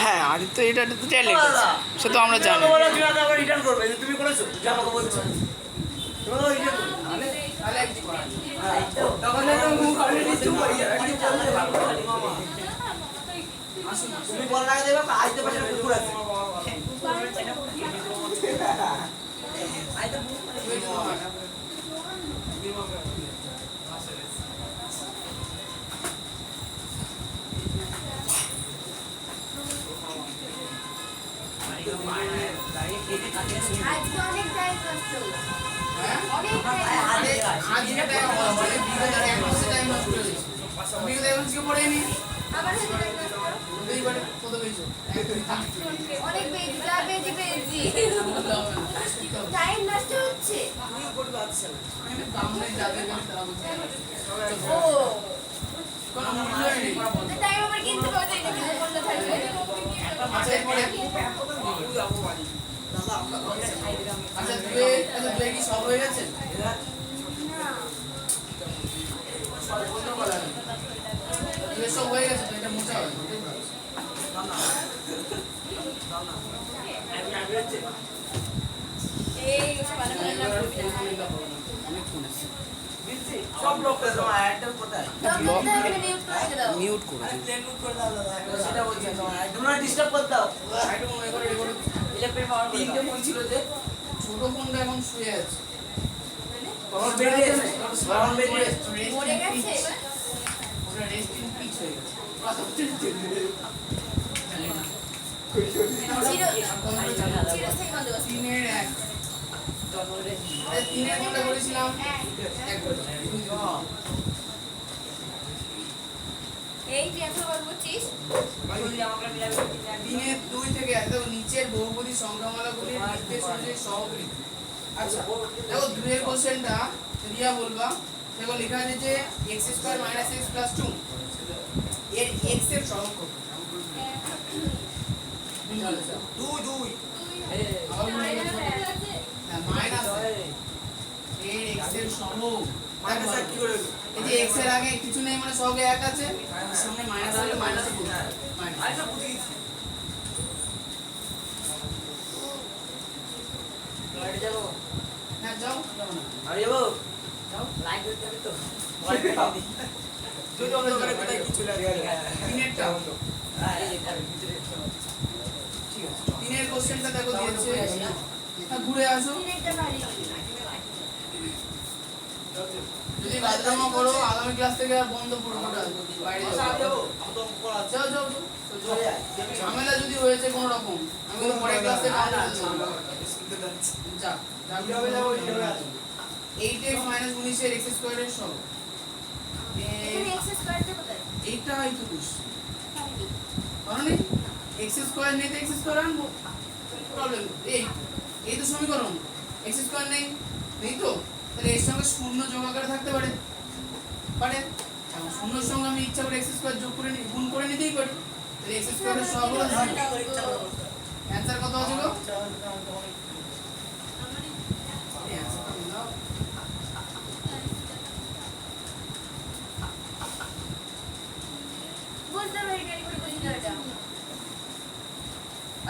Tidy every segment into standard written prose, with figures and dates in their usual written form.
হ্যাঁ আদিত্য এটা তো ট্যালেন্ট সে তো আমরা জানি। তুমি করেছো যা আমাকে বলছো তুমি বল লাগা দেবে আইতে পাশে কুকুর আছে আইতে আচ্ছা তুই কি সব হয়ে গেছে? সব হয়ে গেছে তো এটা মোছা হবে সব লোক তোমার একদম কোথায় মিউট করে সেটা বলছি তোমরা ডিস্টার্ব করতে দাও ইলেকট্রিক পাওয়ার তিনটে বলছিল যে ছোট ফোনটা এখন শুয়ে আছে তোমার বেরিয়ে গেছে তোমার বেরিয়ে মরে গেছে ওটা রেস্ট ইন পিচ হয়ে গেছে তিনের এক তিনের কোনটা করেছিলাম তিনের দুই থেকে একদম নিচের বহুপদী সংখ্যামালাগুলির নির্দেশ অনুযায়ী সহকৃতি। আচ্ছা দেখো দুইয়ের কোশ্চেনটা রিয়া বলবা দেখো লেখা আছে যে x square minus x plus 2 এর x এর সহগ কত? দুই দুই মাইনাস এর x এর সহগ মাইনাস কি করে এই যে x এর আগে কিছু নেই মানে সহগে এক আছে সামনে মাইনাস হলে মাইনাস করতে মাইনাস আরেকটা বুঝে গেছি লাইট যাবো না যাও যাও না আরে যাবো যাও লাইট দিতে হবে তো লাইট দিই যদি অন্ধকারে কোথায় কি চলে আসে তিনেরটা এই যে ভিতরে ঠিক আছে তিনের কোশ্চেনটা দেখো দিয়েছে হ্যাঁ ঘুরে আসো যদি বাদরামা করো আগামী ক্লাস থেকে আর বন্ধ পুরোটা বাইরে যাও যাও যাও ঝামেলা যদি হয়েছে কোনো রকম আমি তো পরের ক্লাসে যা কিভাবে যাবো 8x - 19 এর x স্কয়ারের সহগ এইটা হয়তো কোশ্চেন কারণ x স্কয়ার নেই তো x স্কয়ার আনবো প্রবলেম এই তো সমীকরণ x স্কয়ার নেই তো তাহলে এর সঙ্গে শূন্য যোগ আকারে থাকতে পারে পারে এবং শূন্যর সঙ্গে আমি ইচ্ছা করে x স্কয়ার যোগ করে গুণ করে নিতেই পারি তাহলে x স্কয়ারের সহগ হলো 0 অ্যানসার কত হবে গো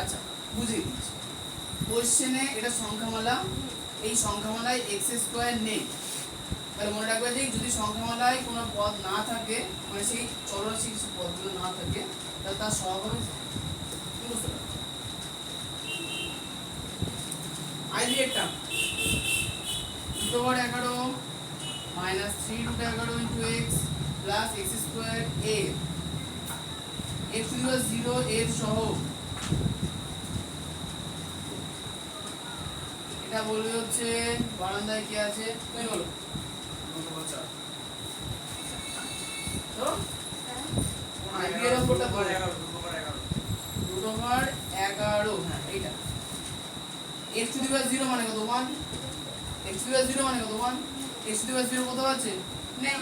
আচ্ছা বুঝিয়ে দিচ্ছি কোশ্চেনে এটা সংখ্যামালা এই সংখ্যামালায় x স্কয়ার নেই তাহলে মনে রাখবে যে যদি সংখ্যামালায় কোনো পদ না থাকে মানে সেই চলরাশি কিছু পদগুলো না থাকে তাহলে তার সহগ হবে বুঝতে পারবে আইডিয়াটা 2/11 minus 3√11 into x plus x square a x to the 0 এর সহগ এটা বলবে হচ্ছে বারান্দায় কি আছে তুমি বলো তো আইডিয়ার উপরটা বলে 2/11 হ্যাঁ এইটা x to the 0 মানে কত 1 x to the 0 মানে কত 1 x to the 0 কত আছে নেই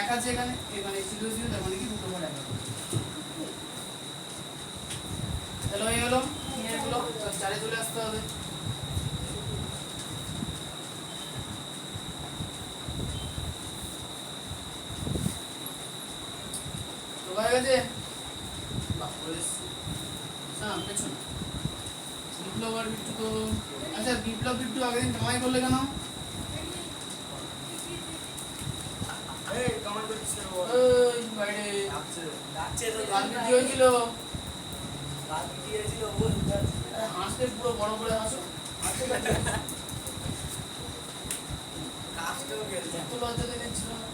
এক আছে এখানে এখানে x to the 0 তার মানে কি 2/11 তাহলে হয়ে গেল এগুলো চারে চলে আসতে হবে তো হয়ে গেছে পেছন বিপ্লব আর বিট্টু তো আচ্ছা বিপ্লব বিট্টু আগের দিন কামাই করলে কেন? ওই বাইরে কালকে কি হয়েছিল? হাসতে পুরো বড় করে হাসো। এত লজ্জা দিচ্ছিল না।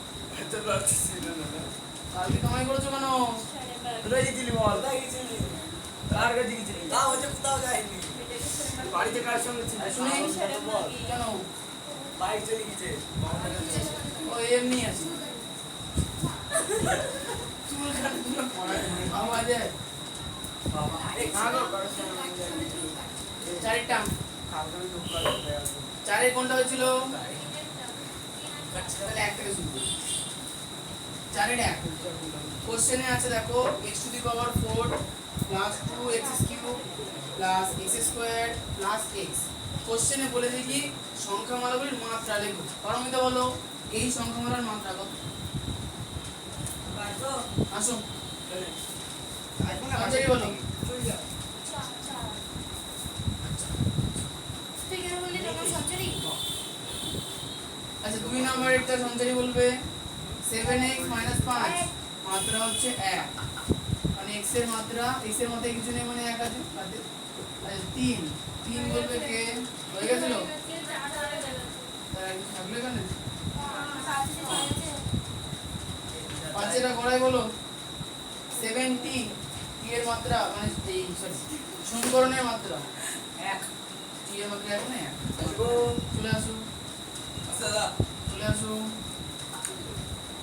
কালকে কামাই করেছো কেন? বাড়িতে কার সঙ্গে ছিল? শুনি কেন? বাইক চলে গেছে। ও এমনি আছে চুল কাটতে পাওয়া যায়। চারটা চারে কোনটা হয়েছিল? তাহলে এক থেকে শুরু করি। চারের এক কোশ্চেনে আছে দেখো x to the power 4 plus 2x cube plus x square plus x। কোশ্চেনে বলে দেখি সংখ্যামালাগুলির মাত্রা লেখো। পারমিতা বলো এই সংখ্যামালার মাত্রা কত? আসো সঞ্জয় বলো। আচ্ছা 2 নম্বরেরটা সঞ্জয় বলবে 7x - 5 মাত্রা হচ্ছে 1 মানে x এর মাত্রা x এর মধ্যে কিছু নেই মানে 1 আছে বাদে। আচ্ছা 3 বলবে কে? হয়ে গেছিল তার কিছু থাকলে কেন? 5 এর গড়াই বলো 70 t এর মাত্রা মানে এই সরি সমীকরণের মাত্রা 1 t এর মাত্রা এখন 1 চলে আসো চলে আসো।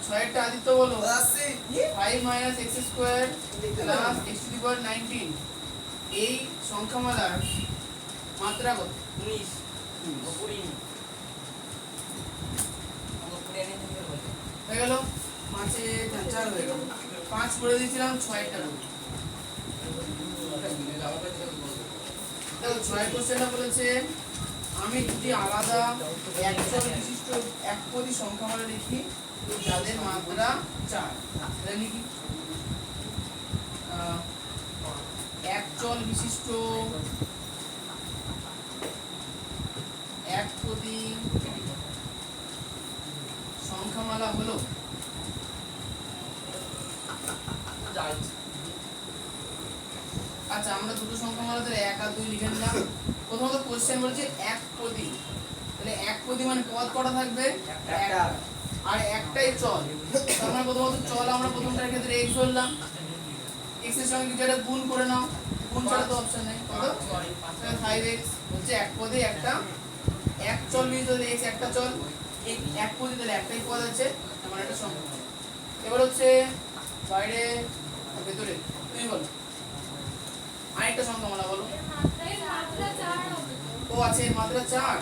6 এরটা আদিত্য বলো 5 - x square plus x to the power 19 এই সংখ্যামালার মাত্রা কত? 19 হয়ে গেল 5 এ 4 হয়ে গেল 5 করে দিয়েছিলাম 6 এরটা বলো। দেখো 6 কোশ্চেনটা বলেছে আমি দুটি আলাদা একচল বিশিষ্ট একপদী সংখ্যামালা লিখি যাদের মাত্রা 4 তাহলে লিখি একচল বিশিষ্ট একপদী সংখ্যামালা হলো আচ্ছা আমরা দুটো সংখ্যামালা ধরে 1 আর 2 লিখে নিলাম। প্রথমত কোশ্চেন বলছে একপদী তাহলে একপদী মানে পদ কটা থাকবে? একটা আর একটাই চল। তার মানে প্রথমত চল আমরা প্রথমটার ক্ষেত্রে x ধরলাম x এর সঙ্গে কিছু একটা গুণ করে নাও গুণ ছাড়া তো অপশন নেই কত 5x হচ্ছে একপদী একটা এক চল বিশিষ্ট x একটা চল এই একপদী তাহলে একটাই পদ আছে তার মানে একটা সংখ্যা। এবার হচ্ছে বাইরে ভেতরে তুমি বলো আরেকটা সংখ্যামালা বলো। ও আছে এর মাত্রা 4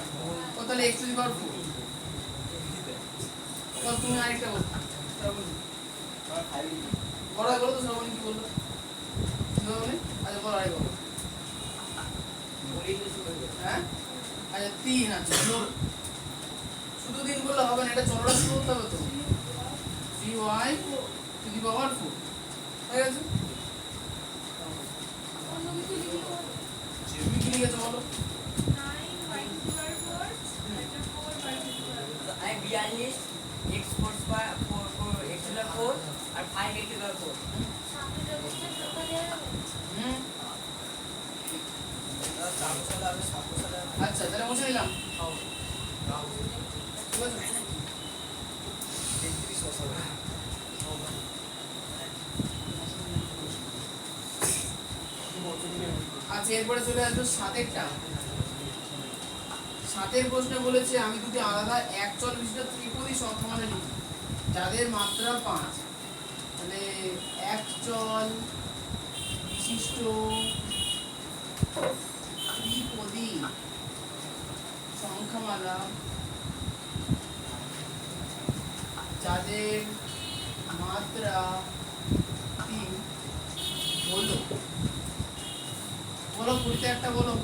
ও তাহলে x টু দি পাওয়ার 4 বল তুমি আরেকটা বলো বড় বলো তো শ্রাবণী কি বললো কি বললে? আচ্ছা বলো আরেকটা বলো। হ্যাঁ আচ্ছা 3 আছে শুধু 3 বললে হবে না এটা চলটা শুরু করতে হবে তো 3y টু দি পাওয়ার 4 হয়ে গেছে। তুমি কি লিখেছো বলো? 42 x স্কয়ার 4 x স্কয়ার 4 আর 5 x স্কয়ার 4 আচ্ছা তাহলে মুছে দিলাম। আচ্ছা এরপরে চলে আসবে 7এরটা। 7এর প্রশ্নে বলেছে আমি দুটি আলাদা একচল বিশিষ্ট ত্রিপদী সংখ্যামালা লিখি যাদের মাত্রা 5 তাহলে একচল বিশিষ্ট ত্রিপদী সংখ্যামালা যাদের মাত্রা 3 হলো বলো কুড়িতে একটা বলো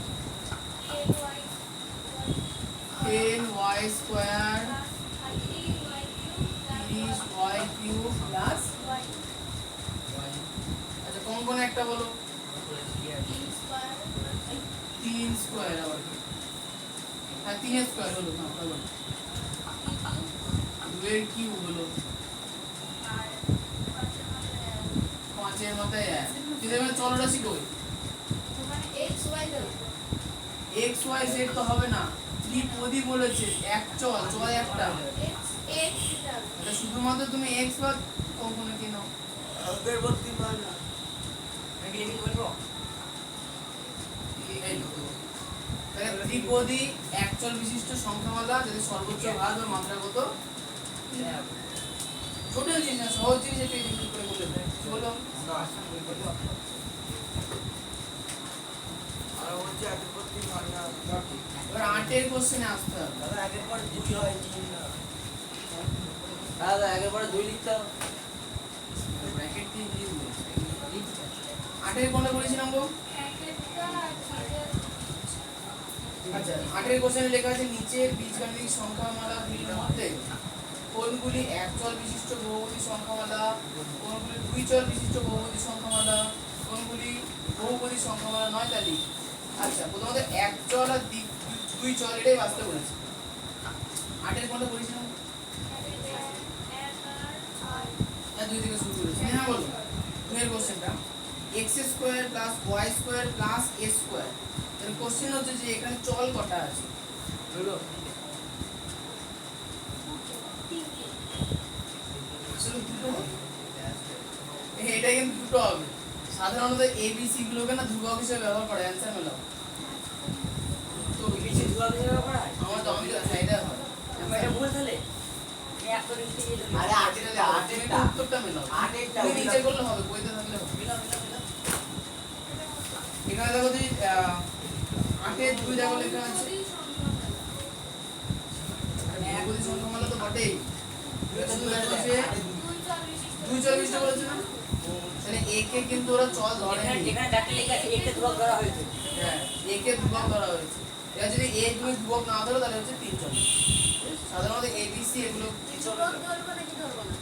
10y square 30y cube plus আচ্ছা কম কোনো একটা বলো। 3 স্কয়ার আবার কি? হ্যাঁ 3 স্কয়ার হলো না বলো। 2 এর কিউব হলো 5 এর মাথায় 1। যদি আমি চলরাশি কই x y z তো হবে না, ত্রিপদী বলেছে, এক চল চল একটা। এটা শুধুমাত্র তুমি x বা কখনো কি নাও অগ্রবর্তী মান নাকি লিখে বলবো এই তো। তাহলে ত্রিপদী এক চল বিশিষ্ট সংখ্যামালা যদি সর্বোচ্চ ঘাত বা মাত্রাগত ছোট জিনিস না, সহজ জিনিস এটা কি করে বলে দেয় কি বললাম না আর হচ্ছে অগ্রবর্তী মান না এবার 8 এর কোশ্চেনে আসতে হবে। দাদা আগের পর 2 হয় 3 না দাদা আগের পর 2 লিখতে হবে ব্র্যাকেট দিয়ে লিখবে 8 এর কোনটা বলেছিলাম গো? আচ্ছা 8 এর কোশ্চেনে লেখা আছে নিচের বীজগাণিতিক সংখ্যামালাগুলির মধ্যে কোনগুলি এক চল বিশিষ্ট বহুপদী সংখ্যামালা, কোনগুলি দুই চল বিশিষ্ট বহুপদী সংখ্যামালা, কোনগুলি বহুপদী সংখ্যামালা নয় তা লিখ। আচ্ছা প্রথমত এক চল আর দুই চল এটাই বাঁচতে বলেছে। 8 এর কোনটা বলেছিলাম? হ্যাঁ 2 থেকে শুরু করেছি। হ্যাঁ বলো 2 এর কোশ্চেনটা x square plus y square plus a square. তাহলে কোশ্চেন হচ্ছে যে এখানে চল কটা আছে বলো? আসলে দুটো হবে। এটা কিন্তু দুটো হবে। সাধারণত a b c গুলোকে না ধ্রুবক হিসেবে ব্যবহার করে অ্যানসার মেলাও। তো বেশি দুয়া বেশি ব্যাপার হয় আমার তো আমি তো সাইডে হয়। এটা ভুল তাহলে এই একটা লিখতে গিয়ে আরে 8 এর 8 এর উত্তরটা মেলাও। 8 এর তুমি নিচে করলে হবে, বইতে থাকলে হবে। এখানে দেখো যদি 8 এর 2 দেখো লেখা আছে। বহুপদী সংখ্যামালা তো বটেই। দুই চল বিশিষ্ট বলেছে না? তাহলে a কে কিন্তু ওরা চল ধরেনি। এখানে ডাটা লেখা আছে একটা ধ্রুবক ধরা হয়েছে হ্যাঁ a কে ধ্রুবক ধরা হয়েছে। এবার যদি a তুমি ধ্রুবক না ধরো তাহলে হচ্ছে 3 চল। সাধারণত a b c এগুলো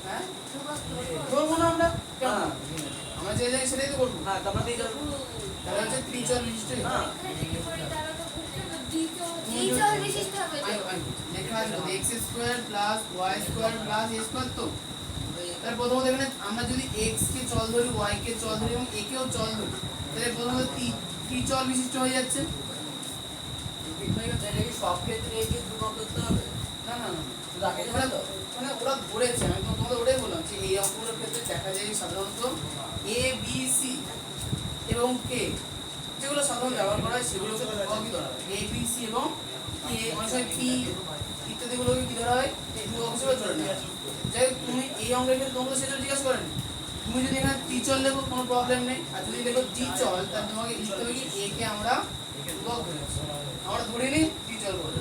হ্যাঁ ধরবো না আমরা কেন? হ্যাঁ। আমরা যে জায়গায় সেটাই তো করবো। হ্যাঁ তোমরা দিয়ে দাও তাহলে হচ্ছে 3 চল বিশিষ্ট। হ্যাঁ লেখা আছে x square plus y square plus a square তো। তাহলে প্রথমত এখানে আমরা যদি x কে চল ধরি y কে চল ধরি এবং a কেও চল ধরি তাহলে প্রথমত 3 চল বিশিষ্ট হয়ে যাচ্ছে। তাহলে কি সব ক্ষেত্রে এই যে ধ্রুবক করতে হবে না না না শুধু আগে ধরে তো মানে ওরা ধরেছে, আমি তো তোমাদের ওটাই বললাম যে এই অঙ্কগুলোর ক্ষেত্রে দেখা যায় সাধারণত a b c এবং k যেগুলো সাধারণত ব্যবহার করা হয় সেগুলোকে ধ্রুবকই ধরা হয়। a b c এবং k অনেক সময় p ইত্যাদিগুলোকে কি ধরা হয় ধ্রুবক হিসেবে ধরে নেওয়া হয়। যাই হোক তুমি এই অঙ্কের ক্ষেত্রে তোমাকে সেটা জিজ্ঞাসা করেন। তুমি যদি এখানে ত্রিচল লেখো কোনো প্রবলেম নেই, আর যদি লেখো দ্বিচল তাহলে তোমাকে লিখতে হবে কি a কে আমরা ধ্রুবক ধরেছি, আমরা ধরিনি ত্রিচল বলে।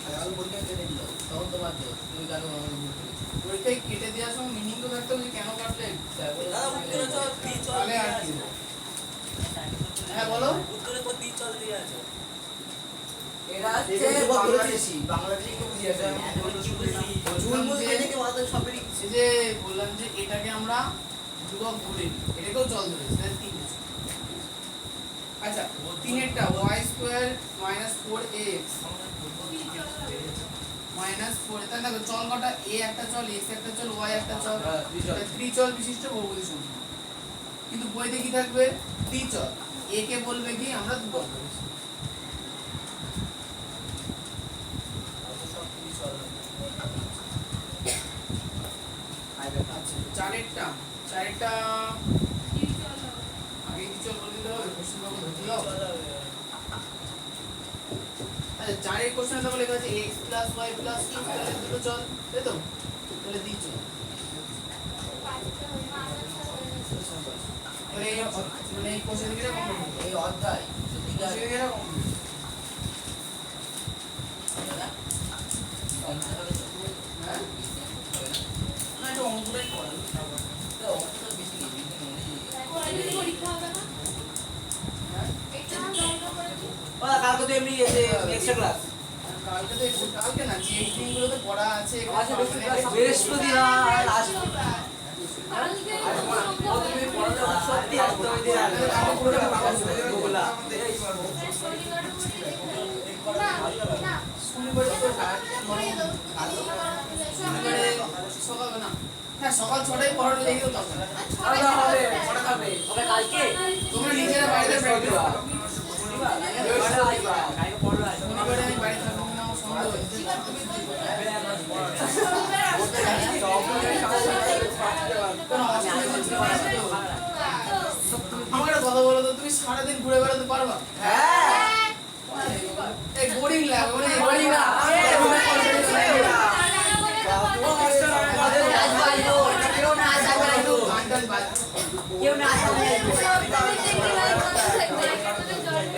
আগে বলতে কেটে দিল তখন তোমার দোষ তুমি কাকে পরীক্ষায় কেটে দেওয়ার সময় মিনিং তো থাকতে হবে যে কেন কাটলে। দাদা উত্তরে তো দ্বি চল তাহলে আর কি? হ্যাঁ বলো। উত্তরে তো দ্বি চল দিয়ে আছে এরা হচ্ছে বাংলাদেশি কি বুঝিয়েছে এই যে বললাম যে এটাকে আমরা ধ্রুবক ধরি, এটাকেও চল ধরেছি, তাহলে 3 কিছু। আচ্ছা 3এরটা y square minus 4x minus 4, তাহলে দেখো চল কটা a একটা চল x একটা চল y একটা চল, ত্রিচল বিশিষ্ট বহুপদী সংখ্যা। কিন্তু বইতে কি থাকবে ত্রিচল, a কে বলবে কি আমরা ধ্রুবক ধরেছি। আচ্ছা চারেরটা আগে কিছু বলে দিতে হবে, কোশ্চেন বাবু ধরতে দাও। আচ্ছা চারের কোশ্চেনে তো লেখা আছে x plus y plus e তাহলে দুটো চল, তাই তো? তাহলে দ্বি চল। তাহলে এই মানে এই কোশ্চেন কি রকম হবে? এই অধ্যায় কোশ্চেন কি রকম হবে? হ্যাঁ না এটা অঙ্কটাই করা হ্যাঁ কালকে তো এমনি এক্সট্রা ক্লাস কালকে তো কালকে না যে দিনগুলোতে পড়া আছে বৃহস্পতিবার আসবে শনিবারে তো শনিবারে সকালে না, হ্যাঁ সকাল 6টায় পড়াটা লেগে যেত তখন। তোমরা নিজেরা বাড়িতে প্র্যাকটিস করো। শনিবারে আমি বাড়ি থাকবো না, আমার সন্দেহ হয়েছে। কোনো অসুবিধা হচ্ছে না তো? আমার একটা কথা বলো তো, তুমি সারাদিন ঘুরে বেড়াতে পারবা? এই বোরিং লাগে, মানে বোরিং না। কেউ না আসে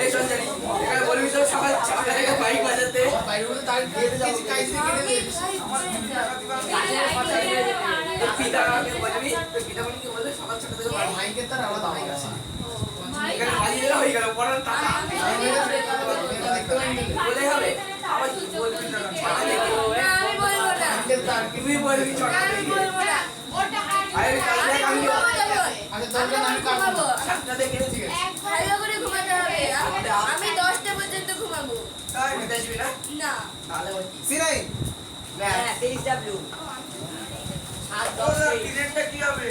এই সঞ্চারী এখানে বলবি তো সকাল 6টা থেকে বাইক বাজাতে বাইরে বলতে তার কেটে যাবো, কাইছে কেটে দে। পিতাকে বলবি তো পিতা বলি কি বলে সকাল 6টা থেকে আর মাইকের তার আলাদা মাইক আছে। এখানে বাজিয়ে দিলে হয়ে গেল পড়ার টাকা এটা দেখতে পাইনি বলে হবে আবার কি বলবি না 6টা থেকে মাইকের তার কি তুমি বলবি 6টা থেকে আরে কাল থেকে আমি আচ্ছা দরকার আমি কাটবো 7টা থেকে ঠিক আছে ভালো করে ঘুমাতে হবে। আমি 10টা পর্যন্ত ঘুমাবো। তাই নিতে আসবি না না। তাহলে ওই কি সিনাই হ্যাঁ 23W 7 10 ডিজাইনটা কি হবে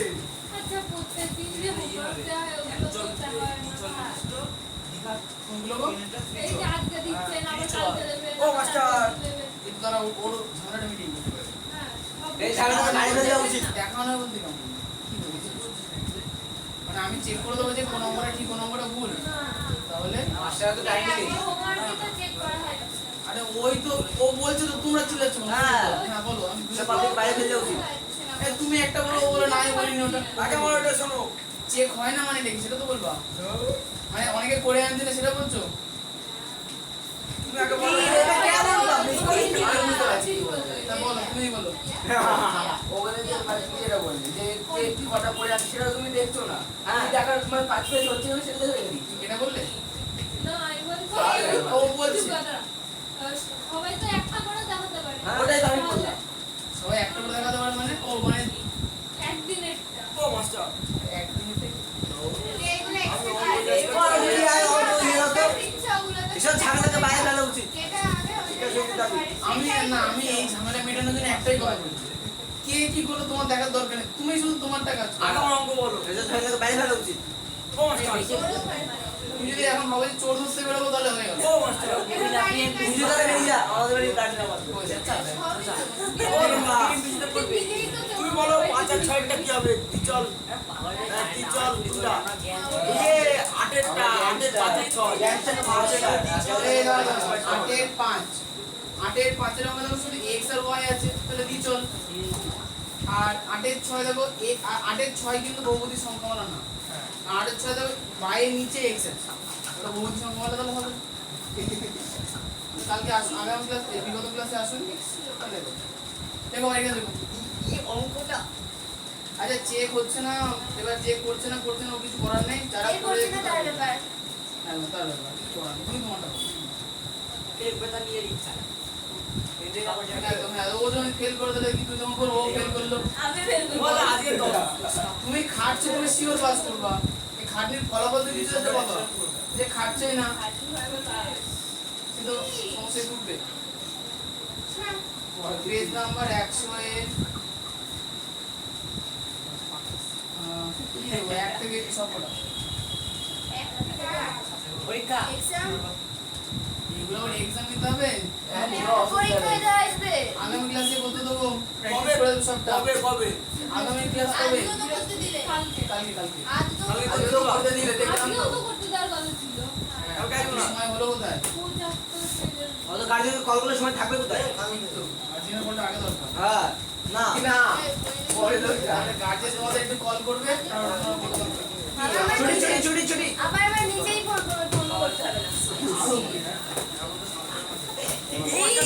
আচ্ছা প্রত্যেকদিন যে হোমওয়ার্ক দেওয়া হয় ওগুলো করতে হয় না। কোনগুলো গো? এই যে আজকে দিচ্ছেন আবার কালকে দেবেন। ও মাস্টার। একটু তারা ওর ঝামেলাটা মিটিং করতে পারে। হ্যাঁ, সব এই ঝামেলাটা বাইরে ফেলে দেওয়া উচিত দেখানো বলতে কেমন কি বলছিস? মানে আমি চেক করে দেবো যে কোন নম্বরটা ঠিক কোন নম্বরটা ভুল, তাহলে মাস্টার তো টাইম নেই হোমওয়ার্কই তো চেক করা হয়। আরে ওই তো ও বলছে তো তোমরা চিল্লাচ্ছ না। হ্যাঁ। হ্যাঁ বলো আমি বুঝতে সব পারবো। পাবলিক বাইরে ফেলে দেওয়া উচিত এ, তুমি একটা বলো ও বলে না আমি বলিনি ওটা। আগে আমার ওটা শোনো চেক হয় না মানে দেখি সেটা তো বলবা। মানে অনেকে করে আনছে না সেটা বলছো? তুমি আগে বলো এটা কেমন পাবলিক আমি বুঝতে পারছি কি বলছো। তা বলো তুমি বলো। ওখানে যে মানে তুমি যেটা বললে যে কে কি কটা পড়ে আছে সেটা তুমি দেখছো না আমি দেখার তোমার 5 পেজ হচ্ছে না সেটা দেখে দিই এটা বললে? না, আমি বলছি ও বলছে সবাই তো একটা করে দেখাতে পারে। ওটাই তো আমি বললাম সবাই একটা করে দেখাতে পারে মানে ও মানে একদিন একটা। ও মাস্টার এক মিনিটে এইগুলো এসব ঝামেলাকে বাইরে ফেলা উচিত আমি না আমি এই ঝামেলা মেটানোর জন্য একটাই কথা বলছি, কে কি করলো তোমার দেখার দরকার নেই, তুমি শুধু তোমারটা কাজ করো। আগে আমার অঙ্ক বলো এসব ঝামেলাকে বাইরে ফেলা উচিত ও মাস্টার তুমি যদি এখন ভাবো যে চোর ধরতে বেরোবো তাহলে হয়ে গেল। ও মাস্টার তুই যদি বেরিয়ে যা আমাদের বাড়ি প্রার্থনা করবে তুমি বলো 5 আর 6টা কি হবে চল চল দুটা এই 8টা 8 5 8 এর 5 এর মধ্যে শুধু x আর y আছে, তাহলে দি চল। আর 8 এর 6 দেখো 8 এর 6 কিন্তু বহুপদী সংখ্যামালা না। 8 এর 6 দেখো y এর নিচে x আছে, তো বহুপদী সংখ্যামালা তাহলে হবে। কালকে আসুন, আগামী ক্লাস বিগত ক্লাসে আসুন, তাহলে দেখো এখানে দেখো এই অঙ্কটা আচ্ছা চেক হচ্ছে না, এবার চেক করছে না ও কিছু করার নেই, যারা করে তার ব্যাপার। হ্যাঁ তার ব্যাপার কিছু করার নেই, তুমি তোমারটা করো। এক বেটা নিয়ে ইচ্ছা এদের আবার একদম হ্যাঁ, ও যখন ফেল করে দিলে কি তুই তখন করো, ও ফেল করলো, আমি ফেল করব। বল আজকে 10 তুমি খাটছো তুমি শিওর পাস করবা। এই খাটনির ফলাফল তো কিছু একটা কথা যে খাটছেই না কিন্তু সমস্যায় ভুগবে। পেজ নাম্বার 100 এর কি দেবো, 1 থেকে সব কটা পরীক্ষা এক্সাম এগুলো আবার এক্সাম দিতে হবে। পরীক্ষায় দেওয়া আসবে। আগামী ক্লাসে বলতে দেবো, প্র্যাকটিস করে দেবো সবটা। কবে আগামী ক্লাস কবে? আজকেও তো করতে দিলে। কালকে কালকে আজ তো আজকে তো করতে দিলে দেখলাম আজকেও তো তো করতে দেওয়ার কথা ছিল। কালকে আসবো না সময় হলো কোথায়? 75 পেজের। অত গার্জেন কল করলে সময় থাকবে কোথায় গার্জিয়ানের কলটা আগে দরকার। হ্যাঁ না না পরে দরকার, গার্জিয়ান তোমাদের একটু কল করবে, তারপর তোমরা বলতে পারবে। ছুটি আবার নিজেই ফোন করবে, ফোন করতে হবে না।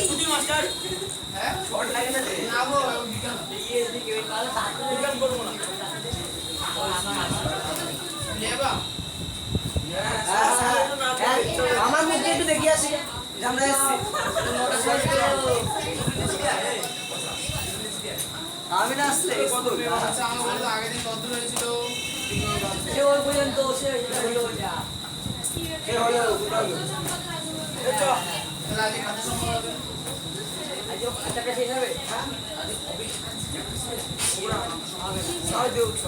ছুটি মাস্টার হ্যাঁ শর্ট লাগে না না গো বিকাল এই দিকে ওই পালা তারপরে বিকাল করবো না লেবা আমার মুখে একটু দেখি আসি আমরা আমি না আসলে আচ্ছা আমাকে বলতো আগের দিন কত হয়েছিল? যে ওর পর্যন্ত সে হলো যা কে হলো খাদ্য সম্পদ লাগবে। এই চ তাহলে আজকে খাদ্য সম্পদ হবে আজ একটা শেষ হবে সবাই দেউ চ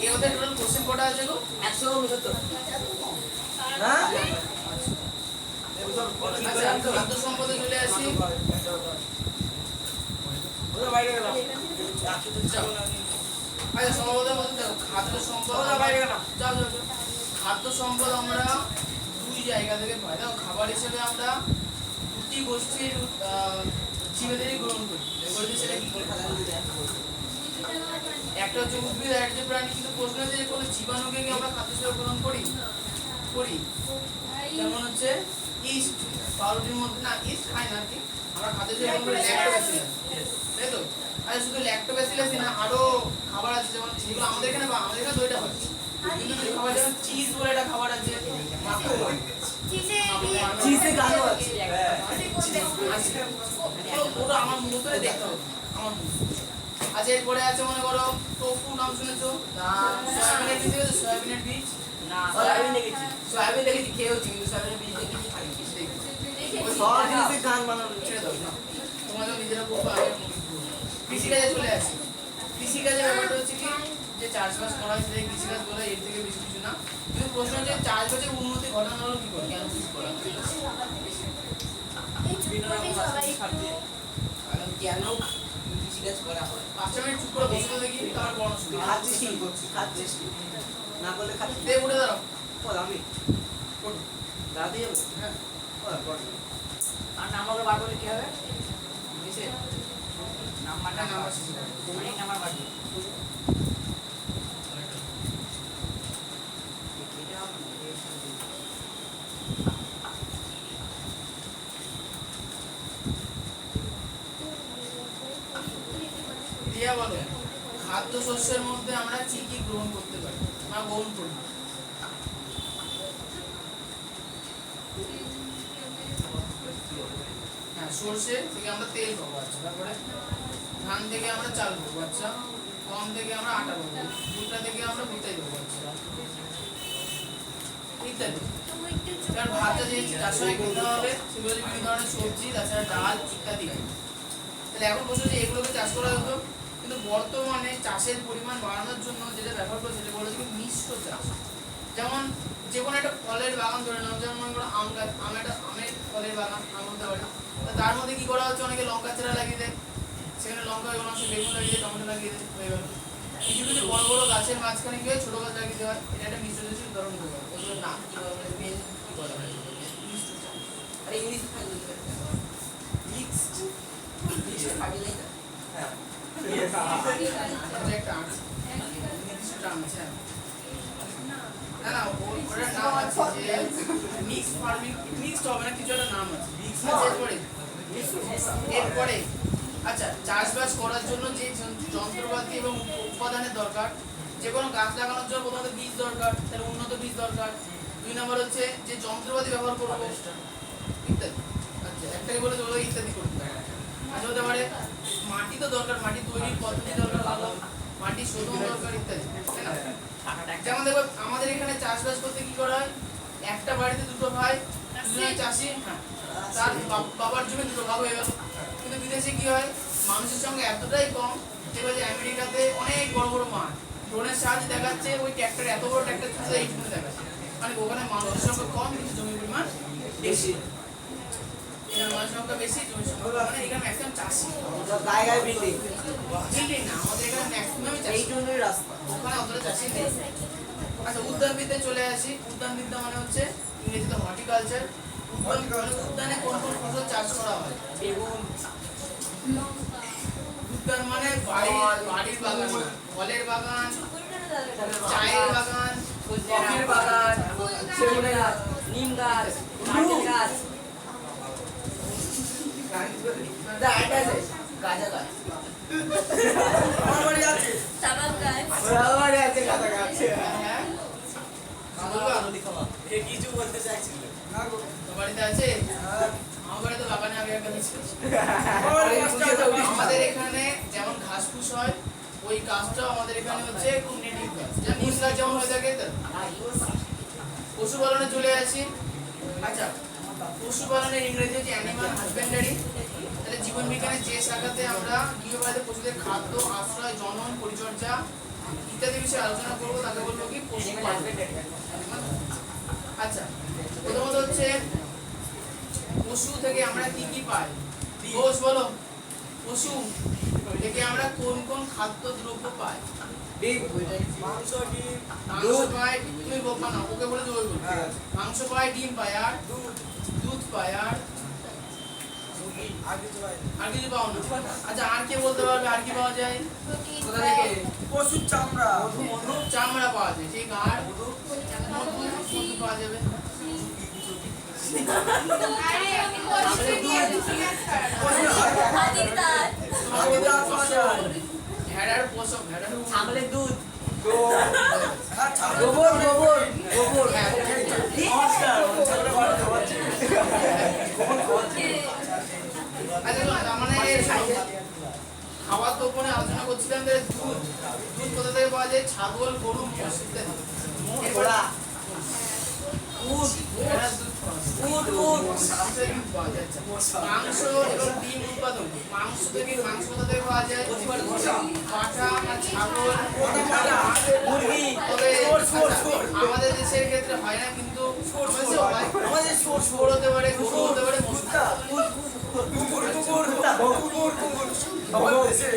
এই ওদের টোটাল কোশ্চেন কটা আছে গো 169 হ্যাঁ আচ্ছা খাদ্য সম্পদে চলে আসি ওরা বাইরে গেলাম আচ্ছা সম্পদের মধ্যে দেখো খাদ্য সম্পদ ওরা বাইরে গেলাম যাও যাও যাও। খাদ্য সম্পদ আমরা দুই জায়গা থেকে পাই দেখো খাবার হিসেবে আমরা দুটি গোষ্ঠীর জীবেদেরই গ্রহণ করি বলতে সেটা কি করে একটা হচ্ছে উদ্ভিদ আর একটা হচ্ছে প্রাণী কিন্তু প্রশ্ন হচ্ছে যে কোনো জীবাণুকে কি আমরা খাদ্য হিসেবে গ্রহণ করি করি যেমন হচ্ছে ইস্ট পাউরুটির মধ্যে না ইস্ট খাই না কি আমরা খাদ্য হিসেবে গ্রহণ করি ল্যাক্টোব্যাসিলাস তাই তো আরে শুধু ল্যাক্টোব্যাসিলাসই না আরো খাবার আছে যেমন যেগুলো আমাদের এখানে বা আমাদের এখানে দইটা হয় কিন্তু কিছু খাবার যেমন চিজ বলে একটা খাবার আছে মাখন চিজে গানো আছে ওটা আমার মুখ করে দেখতে হবে আমার মুখ আচ্ছা এরপরে আছে মনে করো টোফু নাম শুনেছো সয়াবিনের বীজ দেখেছো সয়াবিনের বীজ না সয়াবিন দেখেছি সয়াবিন দেখেছি খেয়েওছি কিন্তু সয়াবিনের বীজ দেখেছি খাইনি সব জিনিসে গান বানানো ছেড়ে দাও না তোমাদের নিজেরা বলবো আমি আর মুখে বলবো। কৃষিকাজে চলে আসি কৃষিকাজের ব্যাপারটা হচ্ছে কি যে চাষবাস করা হয় সেটাই কৃষিকাজ বলে এর থেকে বেশি কিছু না কিন্তু প্রশ্ন হচ্ছে চাষবাসের উন্নতি ঘটানো হলো কি করে কেন কৃষি করা হয়? কেন কৃষিকাজ করা হয় 5 মিনিট চুপ করে বসে তো দেখি তারপর পড়ানো শুরু খাচ্ছিস কি খাচ্ছিস কি না করলে খাচ্ছিস দে উঠে দাঁড়াও বল আমি ওঠো। দাদি যাবো হ্যাঁ বল আর নাম্বারটা বার করলে কি হবে নিচে নাম্বারটা নাম্বার শেষে দাও। অনেক নাম্বার বার করবে রিয়া বলো খাদ্য শস্যের মধ্যে আমরা কি কি গ্রহণ করতে পারি আমরা গ্রহণ করি হ্যাঁ সর্ষে থেকে আমরা তেল পাবো আচ্ছা তারপরে ধান থেকে আমরা চাল পাবো আচ্ছা গম থেকে আমরা আটা পাবো ভুট্টা থেকে আমরা ভুট্টাই পাবো আচ্ছা ইত্যাদি কারণ ভাতটা যে চাষ হয় খেতে হবে সেগুলো হচ্ছে বিভিন্ন ধরনের সবজি তাছাড়া ডাল ইত্যাদি তাহলে এখন বলছো যে এগুলোকে চাষ করা হতো কিন্তু বর্তমানে চাষের পরিমাণ বাড়ানোর জন্য যেটা ব্যবহার করছে সেটা বলা হচ্ছে মিশ্র চাষ যেমন যে কোনো একটা ফলের বাগান ধরে নাও যেমন মনে করো আম গাছ আমের ফলের বাগান আম বলতে পারি তার মধ্যে কি করা হচ্ছে অনেকে লঙ্কা চারা লাগিয়ে দেয় সেখানে লঙ্কা কোনো অংশ বেগুন লাগিয়ে দেয় টমেটো লাগিয়ে দেয় হয়ে গেল কিছু কিছু বড় বড় গাছের মাঝখানে গিয়ে ছোট গাছ লাগিয়ে দেওয়া হয় এটা একটা মিশ্র চাষের উদাহরণ হতে পারে ওগুলোর নাম কি বলা হয় মেন কি বলা হয় মিশ্র চাষ আরে ইংলিশ মিক্সড মিক্সড ফার্টিলাইজার হ্যাঁ একটা আছে নির্দিষ্ট টার্ম আছে না না ওটার নাম আছে যে মিক্সড ফার্মিং মিক্সড হবে না কিছু একটা নাম আছে আচ্ছা এরপরে আচ্ছা চাষবাস করার জন্য যে যন্ত্রপাতি এবং উপাদানের দরকার যে কোনো গাছ লাগানোর জন্য প্রথমত বীজ দরকার তার উন্নত বীজ দরকার 2 নম্বর হচ্ছে যে যন্ত্রপাতি ব্যবহার করবো ইত্যাদি আচ্ছা একটাকে বলে তোমরা ইত্যাদি করতে পারে আচ্ছা হতে পারে মাটি তো দরকার মাটি তৈরির পদ্ধতি দরকার ভালো মাটি শোধন দরকার ইত্যাদি তাই না যেমন দেখো আমাদের এখানে চাষবাস করতে কি করা হয় একটা বাড়িতে দুটো ভাই দুজনে চাষি হ্যাঁ তার বাবার জমি দুটো ভাগ হয়ে গেল কিন্তু বিদেশে কি হয় মানুষের সঙ্গে এতটাই কম যেগুলো যে আমেরিকাতে অনেক বড় বড় মাঠ ড্রোনের সাহায্যে দেখাচ্ছে ওই ট্র্যাক্টর এত বড় ট্র্যাক্টর চলছে এইটুকু দেখাচ্ছে মানে ওখানে মানুষের সংখ্যা কম কিন্তু জমির পরিমাণ বেশি এখানে মানুষের সংখ্যা বেশি জমির সংখ্যা মানে এখানে ম্যাক্সিমাম চাষি গায়ে গায়ে বিল্ডিং বিল্ডিং না আমাদের এখানে ম্যাক্সিমামই চাষি এই জন্যই রাস্তা ওখানে অতটা চাষি নেই আচ্ছা উদ্যানবিদ্যায় চলে আসি উদ্যানবিদ্যা মানে হচ্ছে ইংরেজিতে হর্টিকালচার উদ্যানে কোন কোন ফসল চাষ করা হয় বেগুন উদ্যান মানে বাড়ির বাগান না, ফলের বাগান চায়ের বাগান কফির বাগান সেগুন গাছ নিম গাছ নারকেল গাছ গাঁজা গাছ আমার বাড়ি আছে চাপাত গাছ আমার বাড়ি আছে গাদা গাছ হ্যাঁ বলবা এ কিছু বলতে চাইছিল না গো তোর বাড়িতে আছে আমার বাড়িতে বাগানে আগে একটা মিস করছি আমার আমাদের এখানে যেমন ঘাস ফুস হয় ওই গাছটাও আমাদের এখানে হচ্ছে খুব নেটিভ গাছ যা নিম গাছ যেমন হয়ে থাকে তো। পশুপালনে চলে আসি। আচ্ছা, পশুপালনের ইংরেজি হচ্ছে অ্যানিমাল হাজবেন্ডারি। তাহলে জীবন বিজ্ঞানের যে শাখাতে আমরা গৃহপালিত পশুদের খাদ্য, আশ্রয়, জনন, পরিচর্যা ইত্যাদি বিষয়ে আলোচনা করবো তাকে বলবো কি পশুপালন। আচ্ছা, প্রথমত হচ্ছে পশু থেকে আমরা কি কি পাই? ঘোষ বলো, পশু থেকে আমরা কোন কোন খাদ্য দ্রব্য পাই? মাংস, ডিম, মাংস পাই, তুমি বলবা না, ওকে বলে দেবো। হ্যাঁ। মাংস পাই, ডিম পাই, আর দুধ, দুধ পাই, আর আর কিছু হয় না। আর কিছু পাও না। আচ্ছা, আর কে বলতে পারবে আর কি পাওয়া যায়? কোথা থেকে? পশুর চামড়া, চামড়া পাওয়া যায়, ঠিক। আর মধু পাওয়া যাবে। হাতির দাঁত পাওয়া যায়। ভেড়ার পশম, ভেড়ার ছাগলের দুধ, হ্যাঁ, ছাগল। গোবর, হ্যাঁ, নমস্কার, ছাগলের বাড়ি খাওয়াচ্ছে। আচ্ছা, তার মানে খাওয়ার তো উপরে আলোচনা করছিলাম যে দুধ দুধ কোথা থেকে পাওয়া যায়? ছাগল, গরু, মোষ ইত্যাদি। ঘোড়া, ভেড়ার দুধ পাওয়া যায়। উট, মাংস থেকে দুধ পাওয়া যায়। আচ্ছা, মাংস এবং ডিম উৎপাদন। মাংস কোথা থেকে পাওয়া যায়? পাঠা আর ছাগল, মুরগি, তবে আমাদের দেশের ক্ষেত্রে হয় না, কিন্তু আমাদের শুয়োর হতে পারে, গরু হতে পারে, মোষ হতে পারে। আমাদের দেশে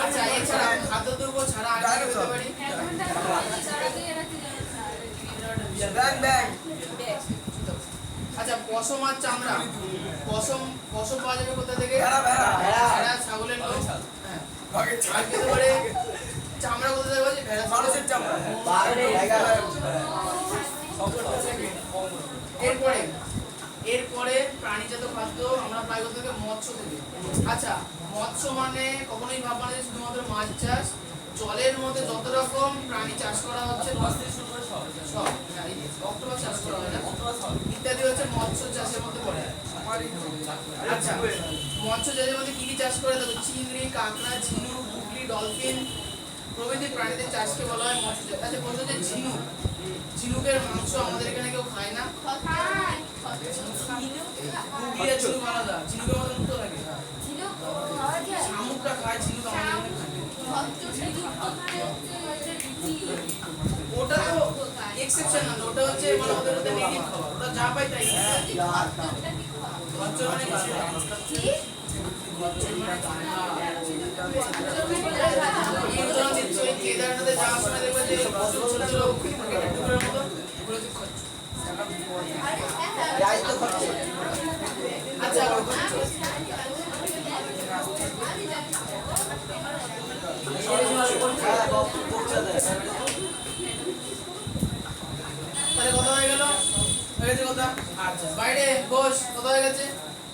আচ্ছা, এছাড়া খাদ্যদ্রব্য ছাড়া আর কি হতে পারি? ব্যাং ব্যাং, আচ্ছা, পশম আর চামড়া। পশম পাওয়া যাবে কোথা থেকে? ভেড়া, ভেড়া। ভেড়া, ছাগলের লোম। হ্যাঁ। বাঘের আর কি হতে পারে? চামড়া কোথা থেকে পাওয়া যায়? ভেড়া, মানুষের চামড়া, এরপরে প্রাণীজাত খাদ্য আমরা পাই কোথা থেকে? মৎস্য থেকে। আচ্ছা, মৎস্য মানে কখনোই ভাববা না যে শুধুমাত্র মাছ চাষ। জলের মধ্যে যত রকম প্রাণী চাষ করা হচ্ছে সব, হ্যাঁ, অক্টোপাস চাষ করা হয় না, ইত্যাদি হচ্ছে মৎস্য চাষের মধ্যে পড়ে। আচ্ছা, মৎস্য চাষের মধ্যে কি কি চাষ করে? দেখো, চিংড়ি, কাঁকড়া, ঝিনুক, গুগলি, ডলফিন প্রভৃতি প্রাণীদের চাষকে বলা হয় মৎস্য চাষ। আচ্ছা, বলছো যে ঝিনুকের মাংস আমাদের এখানে কেউ খায় না। গুগলি আর ঝিনুক আলাদা, ঝিনুকের মধ্যে মুক্ত থাকে। শামুকটা খায়, ঝিনুক আমাদের এখানে খায় না। ওটা তো এক্সেপশন না, ওটা হচ্ছে মানে ওদের ওদের নেটিভ খাবার, ওটা যা পায় তাই খায়। বচ্চর মানে কিছু না। এই উদাহরণ দিচ্ছি, ওই কেদারনাথে যাওয়ার সময় দেখবে যে ছোট ছোট প্যাকেটের টুকরোর মতো, ওগুলো তুই খাচ্ছ। আচ্ছা, তাহলে কথা হয়ে গেল? হয়ে গেছে কথা? আচ্ছা, বাইরে বস, কথা হয়ে গেছে?